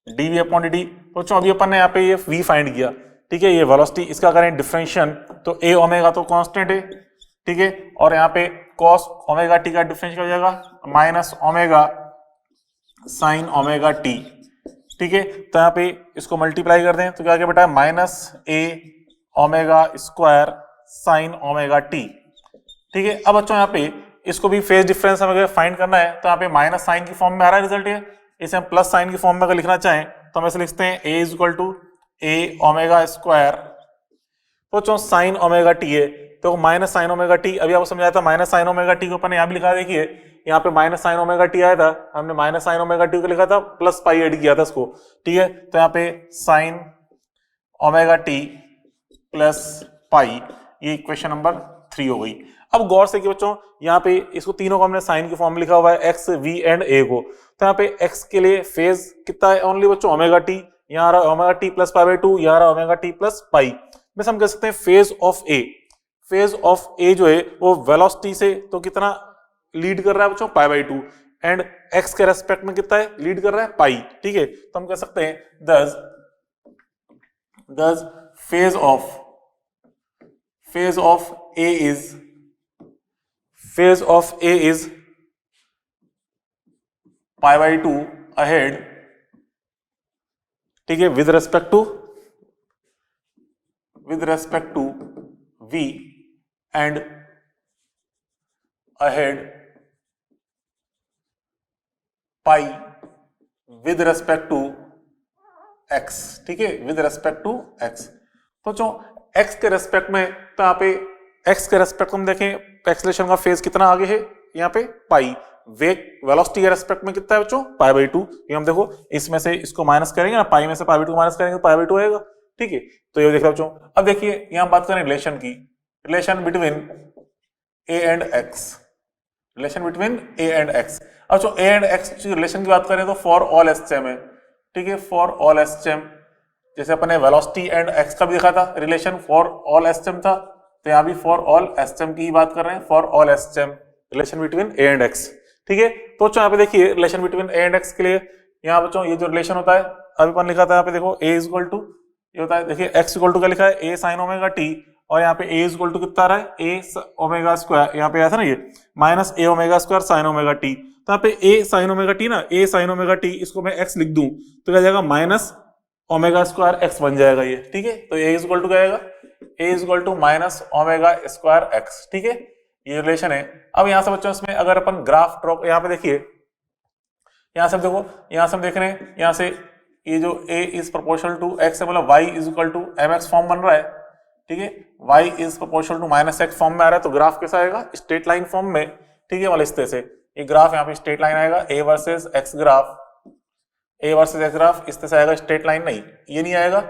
[SPEAKER 1] dv अपॉन dt, तो बच्चों अभी अपन ने यहाँ पे ये v फाइंड किया, ठीक है, ये वेलोसिटी, इसका करें डिफरेंशियल तो a ओमेगा तो कांस्टेंट है, ठीक है, और यहाँ पे cos ओमेगा t का डिफरेंशियल हो जाएगा minus omega sine omega t, ठीक है। तो यहाँ पे इसको मल्टीप्लाई कर दें तो क्या आगे बेटा minus a omega square sine omega t, ठीक है। अब बच्चों यहाँ पे इसको भी फेज डिफरेंस हमें फाइंड करना है, तो यहाँ पे माइनस साइन की फॉर्म में आ रहा है रिजल्ट, ये इसे हम प्लस साइन की फॉर्म में अगर लिखना चाहें तो हम ऐसे लिखते हैं a is equal to a omega square, तो बच्चों साइन ओमेगा t है तो माइनस साइन ओमेगा t, अभी आपको समझाया था माइनस साइन ओमेगा t को अपन यहाँ भी लिखा, देखिए यहाँ पे माइनस साइन ओमेगा t आया था, हमने माइनस साइन ओमेगा t को लिखा था, प्लस पाई ऐड किया था इसको, ठीक है। तो यहाँ पे साइन ओमेगा t प्लस पाई, ये इक्वेशन नंबर 3 हो गई। अब गौर से कि बच्चों यहाँ पे इसको तीनों को हमने साइन की फॉर्म में लिखा हुआ है x v एंड a को, तो यहाँ पे x के लिए फेज कितना है ओनली बच्चों ओमेगा t, यहाँ रहा ओमेगा t प्लस π/2, यहाँ रहा ओमेगा t प्लस पाई, बस हम कह सकते हैं फेज ऑफ a जो है वो वेलोसिटी से तो कितना लीड कर रहा है बच्चों π/2, एंड x के रेस्पेक्ट में कितना है लीड कर रहा है पाई, ठीक है। तो हम कह सकते हैं दस phase of a is π/2 ahead, ठीक है, with respect to v and ahead pi with respect to x, ठीक है, विद रेस्पेक्ट टू x। तो जो x के रेस्पेक्ट में तो यहाँ पे एक्स के रेस्पेक्ट में देखें एक्सेलरेशन का फेज कितना आगे है, यहाँ पे पाई, वेग वेलोसिटी के रेस्पेक्ट में कितना है बच्चों, पाई बाई 2। ये हम देखो इसमें से इसको माइनस करेंगे ना, पाई में से पाई बाई 2 माइनस करेंगे तो पाई बाई 2 आएगा, ठीक है। तो ये देखो बच्चों, अब देखिए यहाँ बात करें रिलेशन की, relation between A and x, relation between A and x. अब जो ए एंड एक्स की रिलेशन की बात करें तो फॉर ऑल एसएचएम है, ठीक है, फॉर ऑल एसएचएम। जैसे अपने वेलोसिटी एंड एक्स का भी देखा था रिलेशन, फॉर ऑल एसएचएम था, तो यहाँ भी फॉर ऑल एसएचएम की ही बात कर रहे हैं, for all SHM relation between A and x, ठीक है। तो यहाँ पे देखिए relation between A and x के लिए यहाँ बच्चों ये जो रिलेशन होता है अभी अपन लिखा था यहाँ पे देखो ए इज इक्वल टू, ये होता है देखिए एक्स इक्वल टू क्या लिखा है, ए साइन ओमेगा टी, और यहाँ पे ए इज इक्वल टू कितना आ रहा है, ए ओमेगा स्क्वायर, यहाँ पे आया था ना ये minus A omega square sine omega T. तो यहाँ पे ए साइन ओमेगा टी ना, ए साइन ओमेगा टी, इसको मैं एक्स लिख दूं तो क्या जाएगा माइनस ओमेगा स्क्वायर एक्स बन जाएगा ये, ठीक है। तो ए इज इक्वल टू क्या आएगा, A is equal to minus omega square X, ठीक है, ये रिलेशन है। अब यहाँ से बच्चों इसमें अगर अपन ग्राफ ड्रॉ, यहाँ पे देखिए यहाँ से देखो, यहाँ से हम देख रहे हैं यहाँ से ये जो a is proportional to x है, मतलब y is equal to mx form बन रहा है, ठीक है, y is proportional to minus x form में आ रहा है, तो ग्राफ कैसा आएगा, स्ट्रेट लाइन फॉर्म में, ठीक है, वाला इस तरह से ये ग्राफ यहाँ पे स्ट्रेट लाइन आएगा, a versus x graph, a versus x graph इस तरह से आएगा, स्ट्रेट लाइन नहीं, ये नहीं आएगा,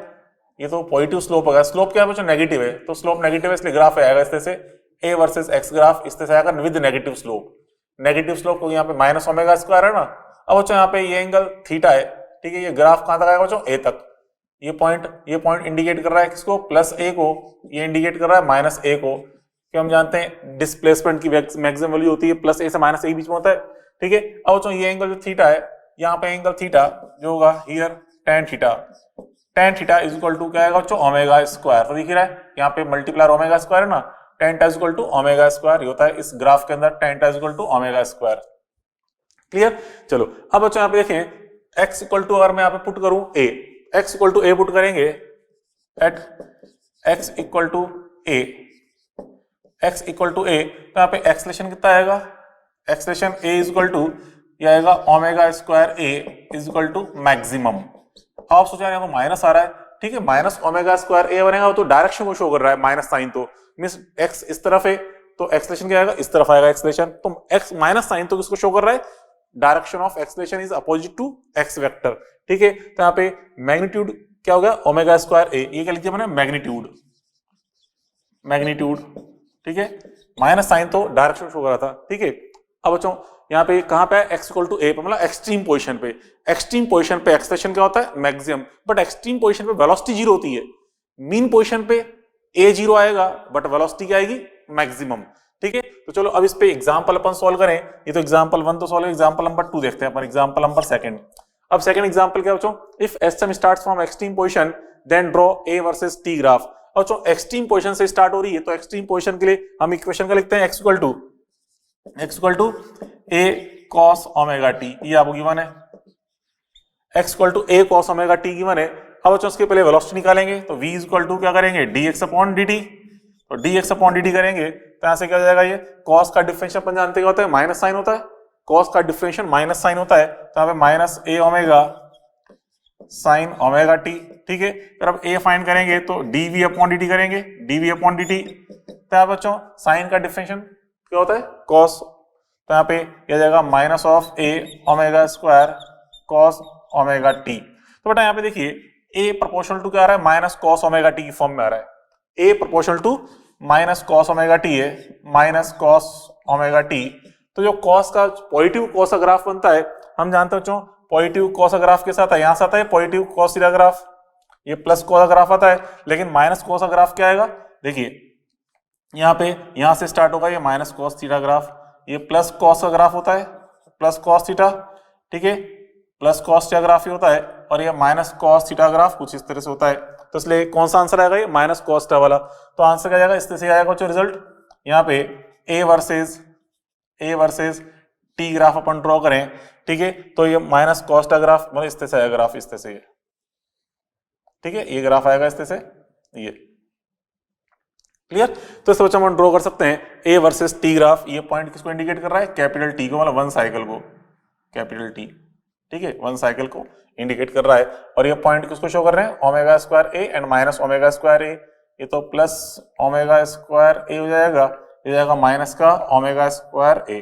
[SPEAKER 1] ये तो पॉजिटिव स्लोप होगा, स्लोप क्या है बच्चों, नेगेटिव है, तो स्लोप नेगेटिव है इसलिए ग्राफ आएगा इस तरह से, a वर्सेस x ग्राफ इस तरह से आएगा with negative slope, negative slope को यहाँ पे माइनस ओमेगा स्क्वायर है ना। अब बच्चों यहाँ पे ये एंगल थीटा है, ठीक है, ये ग्राफ कहां तक आएगा बच्चों, ए तक, ये पॉइंट इंडिकेट कर रहा है किसको, प्लस ए को, ये इंडिकेट कर रहा है माइनस ए को, कि हम जानते हैं डिस्प्लेसमेंट की मैक्सिमम वैल्यू होती है प्लस ए से माइनस ए के बीच में होता है, ठीक है। अब बच्चों ये एंगल जो थीटा है, यहाँ पे एंगल थीटा जो होगा here tan theta, tan theta is equal to क्या आएगा बच्चों, ओमेगा स्क्वायर, तो दिख रहा है यहाँ पे मल्टीप्लायर ओमेगा स्क्वायर है ना, tan theta is equal to omega square, ये होता है इस ग्राफ के अंदर tan theta is equal to omega square, clear. चलो अब बच्चों यहाँ पे देखें x इक्वल टू अगर मैं यहाँ पे पुट करूं a, x equal to a put करेंगे, at x equal to a, x equal to a, तो यहाँ पे एक्सलेशन कितना आएगा, acceleration a is equal to ये आएगा omega square a is equal to maximum. आप सोचा यहाँ तो माइनस आ रहा है, ठीक है, माइनस ओमेगा स्क्वायर a बनेगा, तो डायरेक्शन को शो कर रहा है माइनस साइन, तो मींस x इस तरफ है तो एक्सलेशन क्या आएगा, इस तरफ आएगा एक्सलेशन, तो x माइनस साइन तो किसको शो कर रहा है, direction of acceleration is opposite to X vector, ठीक है। तो यहाँ पे मैग्नीट्यूड क्या हो गया, ओमेगा स्क्वायर ए, ये क्या लिखिए मैंने मैग्नीट्यूड, मैग्नीट्यूड, ठीक है, माइनस साइन तो डायरेक्शन शो कर रहा था, ठीक है। अब बच्चों यहाँ पे कहाँ पे है, एक्स इक्वल टू ए पे, मतलब एक्सट्रीम पोजीशन पे, एक्सट्रीम पोजीशन पे एक्सलेशन क्या होता है, मैक्सिमम, बट एक्सट्रीम पोजीशन पे वेलोसिटी जीरो होती है, मीन पोजीशन पे ए जीरो आएगा बट वेलोसिटी क्या आएगी, मैक्सिमम, ठीक है। तो चलो अब इस पे एग्जांपल अपन सॉल्व करें, ये तो एग्जांपल 1 तो सॉल्व है, एग्जांपल नंबर 2 देखते हैं अपन, एग्जांपल नंबर 2। अब सेकंड एग्जांपल क्या बच्चों, if SHM starts from extreme position then draw A versus T graph. और बच्चों एक्सट्रीम पोजीशन से स्टार्ट हो रही है, तो एक्सट्रीम पोजीशन के लिए हम इक्वेशन का लिखते हैं x equal to a cos omega t, ये आपको गिवन है, x equal to a cos omega t given है। अब बच्चों इसके पहले वेलोसिटी निकालेंगे, तो v इक्वल टू क्या करेंगे, dx अपॉन dt, तो dx अपॉन dt करेंगे तो यहां से क्या हो जाएगा, ये cos का डिफरेंशियल अपन जानते क्या होता है, माइनस साइन होता है, cos का डिफरेंशियल माइनस साइन होता है, तो यहाँ पे minus a omega sine omega t, ठीक है। फिर अब a फाइंड करेंगे तो dv अपॉन dt करेंगे, dv अपॉन dt, तो यहाँ बच्चों साइन का डिफरेंशियल क्या होता है, cos, तो यहाँ पे यह जाएगा minus of a omega square cos omega t। तो बेटा यहाँ पे देखिए a प्रोपोर्शनल टू क्या आ रहा है, माइनस cos ओमेगा t की फॉर्म में आ रहा है, a proportional to minus cos omega t है, माइनस cos ओमेगा t। तो जो cos का पॉजिटिव cos का ग्राफ बनता है, हम जानते हैं बच्चों पॉजिटिव cos का ग्राफ के साथ है, यहां से आता है पॉजिटिव cos थीटा ग्राफ, ये प्लस cos का ग्राफ आता है, लेकिन माइनस cos का ग्राफ क्या आएगा, देखिए यहाँ पे यहां से स्टार्ट होगा ये माइनस cos थीटा ग्राफ, ये प्लस cos का ग्राफ होता है, प्लस cos थीटा, ठीक है, प्लस cos थीटा ग्राफ ही होता है, और ये माइनस cos थीटा ग्राफ कुछ इस तरह से होता है। तो इसलिए कौन सा आंसर आएगा, ये माइनस cos थीटा वाला। तो आंसर क्या जाएगा, इस तरह से आएगा कुछ रिजल्ट, यहाँ पे a versus t graph upon draw करें, ठीक है, तो ये माइनस cos थीटा ग्राफ मतलब इस तरह से आएगा ग्राफ, इस तरह से, ठीक है, ये ग्राफ आएगा इस तरह से, ये क्लियर। तो इस बच्चा हम ड्रॉ कर सकते हैं a वर्सेस t ग्राफ, ये पॉइंट किसको इंडिकेट कर रहा है, कैपिटल T को, मतलब वन साइकिल को, कैपिटल T, ठीक है, वन साइकिल को इंडिकेट कर रहा है, और ये पॉइंट किसको शो कर रहे हैं, omega square a and minus omega square a, ये तो प्लस ओमेगा स्क्वायर ए हो जाएगा, ये हो जाएगा माइनस का ओमेगा स्क्वायर ए,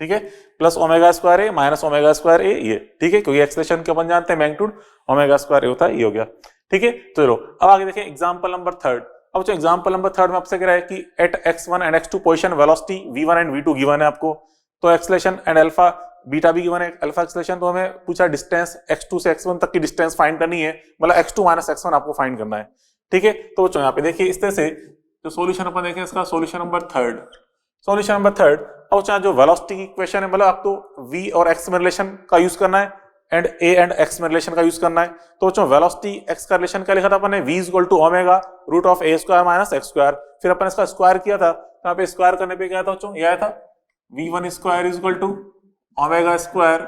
[SPEAKER 1] ठीक है, प्लस ओमेगा स्क्वायर ए माइनस ओमेगा स्क्वायर ए ये, ठीक है, क्योंकि एक्सप्रेशन के अपन जानते हैं मैग्नीट्यूड ओमेगा स्क्वायर ए होता है, ये हो गया, ठीक है। तो चलो अब आगे देखें एग्जांपल नंबर थर्ड। अब जो एग्जांपल नंबर थर्ड में आपसे कह रहा है कि at x1 and x2 position velocity v1 and v2 given है आपको, तो एक्सेलरेशन एंड अल्फा बीटा भी गिवन है, अल्फा एक्सेलरेशन, तो हमें पूछा डिस्टेंस x2 से x1 तक की डिस्टेंस फाइंड करनी है, मतलब x2 माइनस x1 आपको फाइंड करना है, ठीक है। तो बच्चों यहाँ पे देखिए इस तरह से जो सॉल्यूशन अपन देखें इसका solution number third, solution number third. अब चाहे जो वेलोसिटी की इक्वेशन है, मतलब आपको v और x में रिलेशन का यूज करना है एंड a एंड x में रिलेशन का यूज करना है। तो बच्चों वेलोसिटी x का रिलेशन क्या लिखा था अपन ने, v equal to omega root of a square minus x square, फिर अपन इसका स्क्वायर किया था, तो यहाँ पे स्क्वायर करने पे क्या था बच्चों, यह था v1 square equal to omega square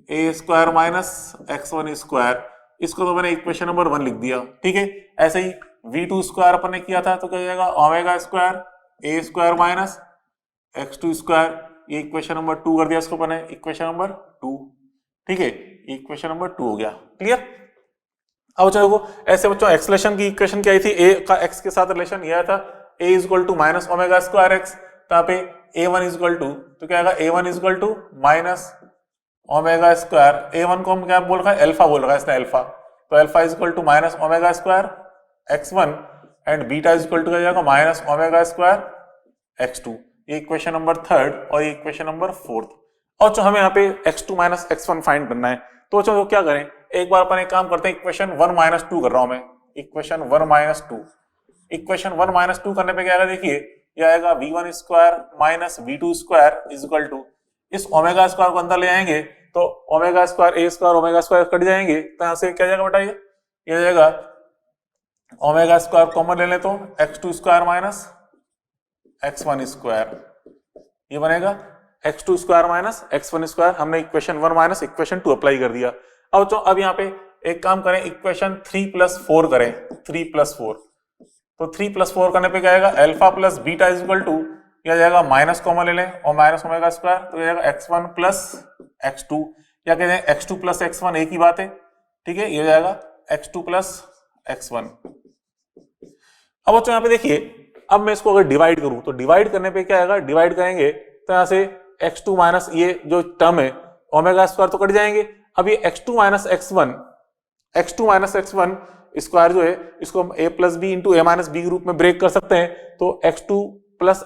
[SPEAKER 1] a square minus x1 square, इसको तो मैंने इक्वेशन नंबर 1 लिख दिया, ठीक है। ऐसे ही v2 स्क्वायर अपन ने किया था, तो क्या जाएगा omega square a square minus x2 square, ये इक्वेशन नंबर 2 कर दिया इसको अपन ने, इक्वेशन नंबर 2, ठीक है, इक्वेशन नंबर 2 हो गया, क्लियर। अब बच्चों देखो ऐसे बच्चों एक्सेलरेशन की इक्वेशन क्या आई थी, a का x के साथ रिलेशन यह था a equal to minus omega square x, तो यहाँ पे a1 इक्वल टू, तो क्या आएगा a1 equal to minus omega square, a1 को हम क्या बोल रखा है, अल्फा बोल रखा है इसने, अल्फा, तो alpha equal to minus omega square x1 and beta equal to क्या जाएगा माइनस ओमेगा स्क्वायर x2, ये इक्वेशन नंबर थर्ड और ये इक्वेशन नंबर फोर्थ। और जो हमें यहाँ पे x2 माइनस x1 फाइंड करना है, तो चलो क्या करें, एक बार अपन एक काम करते हैं, इक्वेशन 1 माइनस 2 कर रहा हूं मैं, इक्वेशन 1 माइनस 2, इक्वेशन 1 माइनस 2 करने पे क्या आएगा, देखिए ये आएगा v1 square minus v2 square equal to, इस ओमेगा स्क्वायर को अंदर ले आएंगे तो omega square A square omega square cut जाएंगे, तो यहाँ से क्या जाएगा बेटा, ये जाएगा ओमेगा स्क्वायर कॉमन ले ले तो x2 square minus x1 square, ये बनेगा x2 square minus x1 square, हमने इक्वेशन 1 माइनस इक्वेशन 2 अप्लाई कर दिया। अब यहाँ पे एक काम करें, इक्वेशन 3 प्लस 4 करें, 3 प्लस 4, तो 3 प्लस 4 करने पे क्या आएगा, alpha plus beta equal to, क्या जाएगा माइनस कॉमन ले लें और माइनस ओमेगा स्क्वायर, तो जाएगा x1 प्लस x2, या कहते हैं x2 प्लस x1 एक ही बात है, ठीक है, ये जाएगा x2 प्लस x1। अब बच्चों यहाँ पे देखिए, अब मैं इसको अगर डिवाइड करूं तो डिवाइड करने पे क्या आएगा, डिवाइड करेंगे तो यहाँ से x2 माइनस ये जो टर्म है ओमेगा स्क्वायर तो कट जाएंगे, अब ये x2 minus x1, x2 minus x1 square जो है इसको हम a plus B into A minus B के रूप में ब्रेक कर सकते हैं, तो x2 plus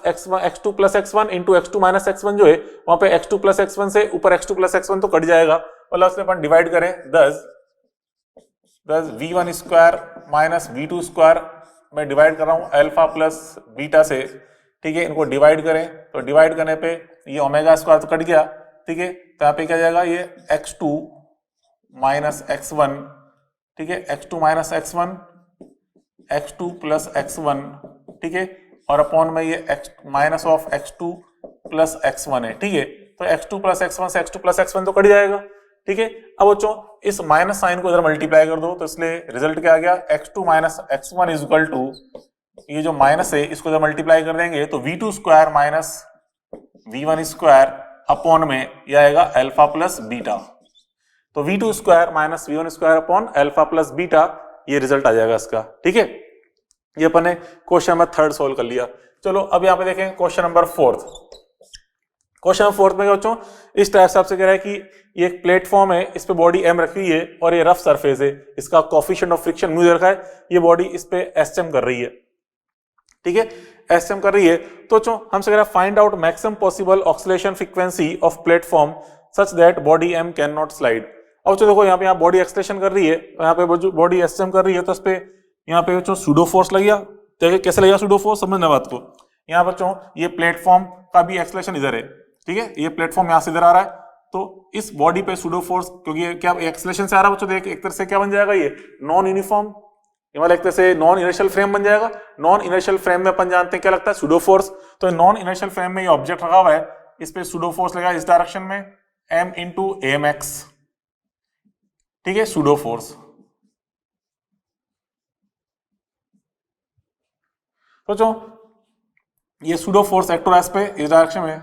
[SPEAKER 1] x1 into x2 minus x1 जो है वहां पे x2 प्लस x1 से ऊपर x2 प्लस x1 तो कट जाएगा, मतलब उसने अपन डिवाइड करें, दस v1 square minus v2 square मैं डिवाइड कर रहा हूं अल्फा प्लस बीटा से, ठीक है, इनको डिवाइड करें तो डिवाइड करने पे ये ओमेगा स्क्वायर तो कट गया, ठीक है, तो यहाँ पे क्या जाएगा, ये x2 माइनस x1, ठीक है, x2 minus x1, x2 plus x1, ठीक है, और अपॉन में ये x minus of x2 plus x1 है, ठीक है, तो x2 प्लस x1 से x2 प्लस x1 तो कट जाएगा, ठीक है। अब बच्चों इस माइनस साइन को इधर मल्टीप्लाई कर दो, तो इसलिए रिजल्ट क्या आ गया, x2 minus x1 is equal to, ये जो माइनस है इसको इधर मल्टीप्लाई कर देंगे तो v2 square minus v1 square upon में यह आएगा अल्फा प्लस बीटा, तो v2 square minus v1 square upon alpha plus beta, ये रिजल्ट आ जाएगा इसका, ठीक है। ये अपन ने क्वेश्चन नंबर थर्ड सोल्व कर लिया। चलो अब यहाँ पे देखें question number fourth. Question number fourth में बच्चों इस टाइप से आपसे कह रहा है कि ये एक प्लेटफॉर्म है, इस पे बॉडी एम रखी हुई है और ये रफ सरफेस है, इसका कोफिशिएंट ऑफ फ्रिक्शन म्यू रखा है, ये बॉडी इस पे एसएम कर रही है, ठीक है, एसएम कर रही है, तो बच्चों हमसे कह रहा है find out maximum possible oscillation frequency of platform such that body M can not slide. अब बच्चों देखो यहाँ बॉडी एक्सलेशन कर रही है, यहाँ पे बॉडी एसएम कर रही है, तो इस पे यहाँ पे बच्चों सूडो फोर्स लग गया, देखिए कैसे लगेगा सूडो फोर्स, समझना बात को। यहाँ बच्चों ये प्लेटफॉर्म का भी एक्सलेशन इधर है, ठीक है, ये प्लेटफॉर्म यहाँ से इधर आ रहा है, तो इस बॉडी पे सूडो फोर्स, क्योंकि क्या एक्सलेशन से आ रहा है बच्चों, देख एक तरह से क्या बन जाएगा, ये नॉन यूनिफॉर्म, ये वाला एक तरह से नॉन इनर्शियल फ्रेम बन जाएगा। नॉन इनर्शियल फ्रेम में अपन जानते हैं क्या लगता है, सूडो फोर्स, तो नॉन इनर्शियल फ्रेम में ये ऑब्जेक्ट रखा हुआ है, इस पे सूडो फोर्स लगा इस डायरेक्शन में m इंटू एम एक्स, ठीक है, सूडो फोर्स। तो जो ये सूडो फोर्स एक्ट हो रहा है इस पे इस डायरेक्शन में,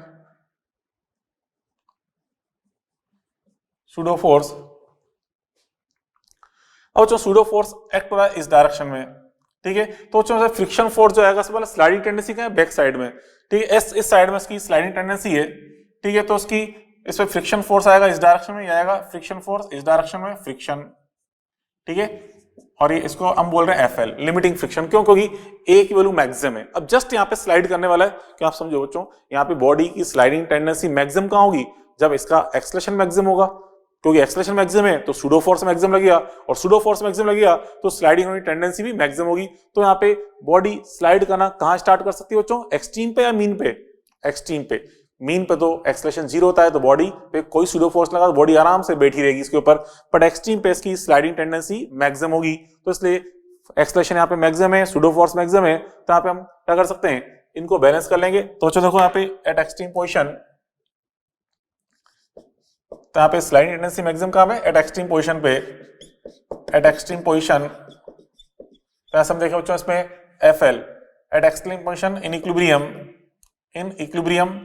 [SPEAKER 1] सूडो फोर्स, और जो सूडो फोर्स एक्ट हो रहा है इस डायरेक्शन में, ठीक है। तो बच्चों फ्रिक्शन फोर्स जो आएगा सबसे पहले स्लाइडिंग टेंडेंसी का है बैक साइड में, ठीक है, इस साइड में इसकी स्लाइडिंग टेंडेंसी है, ठीक है। तो इसकी इस पे फ्रिक्शन फोर्स आएगा इस डायरेक्शन में, ये आएगा फ्रिक्शन फोर्स इस डायरेक्शन में फ्रिक्शन, ठीक है। और ये इसको हम बोल रहे हैं एफएल लिमिटिंग फ्रिक्शन, क्यों? क्योंकि ए की वैल्यू मैक्सिमम है। अब जस्ट यहाँ पे स्लाइड करने वाला है, क्या आप समझो बच्चों, यहाँ पे बॉडी की स्लाइडिंग टेंडेंसी मैक्सिमम कहाँ होगी? जब इसका एक्सलेशन मैक्सिमम होगा, क्योंकि एक्सलेशन मैक्सिमम है तो सूडो फोर्स मैक्सिमम लगेगा, और सूडो फोर्स मैक्सिमम लगेगा तो स्लाइडिंग होने की टेंडेंसी भी मैक्सिमम होगी। तो यहाँ पे बॉडी स्लाइड करना कहाँ स्टार्ट कर सकती है बच्चों? एक्सट्रीम पे या मीन पे? एक्सट्रीम पे। मीन पे तो एक्सलेशन 0 होता है, तो बॉडी पे कोई सूडो फोर्स लगा तो बॉडी आराम से बैठी रहेगी इसके ऊपर, बट एक्सट्रीम पे इसकी स्लाइडिंग टेंडेंसी मैक्सिमम होगी, तो इसलिए एक्सलेशन यहाँ पे मैक्सिमम है, सूडो फोर्स मैक्सिमम है, तो यहाँ पे हम क्या कर सकते हैं, इनको बैलेंस कर लेंगे। तो चलो देखो यहाँ पे एट एक्सट्रीम पोजिशन, तो यहाँ पे स्लाइडिंग टेंडेंसी मैक्सिमम कहाँ पे? एट एक्सट्रीम पोजिशन पे। एट एक्सट्रीम पोजिशन तो ऐसा हम देखें बच्चों इसमें F L at extreme position in equilibrium, in equilibrium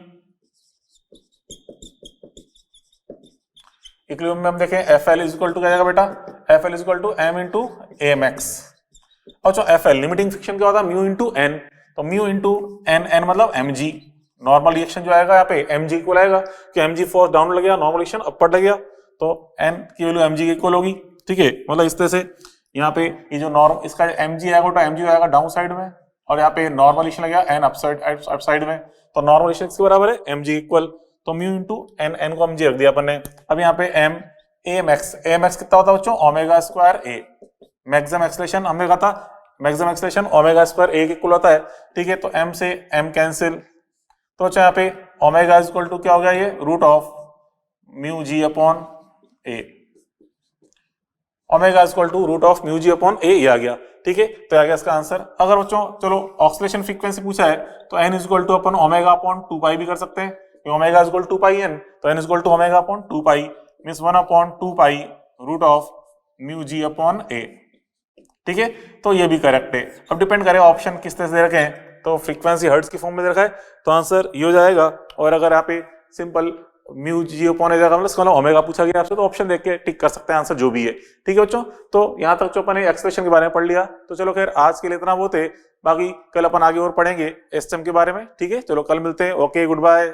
[SPEAKER 1] equilibrium में हम देखें F L is equal to क्या जाएगा बेटा? F L is equal to M into M X. अच्छा एफ एल लिमिटिंग फ्रिक्शन क्या होता है? म्यू इंटू एन, तो म्यू इंटू एन, एन मतलब एम जी। नॉर्मल रिएक्शन जो आएगा यहाँ पे एम जी इक्वल आएगा, कि एम जी फोर्स डाउन लगेगा, नॉर्मल रिएक्शन अपर लगेगा, तो एन की वैल्यू एम जी इक्वल होगी, ठीक है। मतलब इस तरह से यहाँ पे ये जो नॉर्मल इसका एम जी आएगा तो एम जी आएगा डाउन साइड में, और यहाँ पे नॉर्मल रिएक्शन लगेगा एन अप साइड में, तो नॉर्मल रिएक्शन किसके बराबर है? एम जी इक्वल, तो म्यू इंटू एन, एन को एम जी रख दिया अपन ने। अब यहाँ पे एम एम एक्स कितना होता है बच्चों? ओमेगा स्क्वायर ए। मैक्सिमम एक्सलेशन हमने कहा था, मैक्सिमम एक्सलेशन ओमेगा स्क्वायर ए के इक्वल होता है, ठीक है। तो एम से एम कैंसिल, तो अच्छा यहाँ पे ओमेगा इज इक्वल टू क्या हो गया? ये root of mu G upon A, omega is equal to root of mu G upon A, ये आ गया, ठीक है। तो आ गया इसका आंसर। अगर बच्चों चलो ऑक्सीलेशन फ्रीक्वेंसी पूछा है तो एन इज इक्वल टू अपन ओमेगा अपॉन 2 पाई भी कर सकते हैं, omega is equal to 2 pi N, तो N is equal to omega upon 2 pi means 1 upon 2 pi root of mu G upon A, ठीक है। तो ये भी करेक्ट है। अब डिपेंड करेगा ऑप्शन किस तरह से दे रखे हैं, तो फ्रीक्वेंसी हर्ट्ज की फॉर्म में दे रखा है, तो आंसर ये हो जाएगा। और अगर यहाँ पे सिंपल म्यू जी अपॉन ए जगह मतलब ओमेगा पूछा गया आपसे, तो ऑप्शन देख के टिक कर सकते हैं आंसर जो भी है, ठीक है बच्चों। तो यहाँ तक जो अपन ने एक्सप्रेशन के बारे में पढ़ लिया, तो चलो खैर आज के लिए इतना बहुत है, बाकी कल अपन आगे और पढ़ेंगे एसएम के बारे में, ठीक है। चलो कल मिलते हैं, ओके गुड बाय।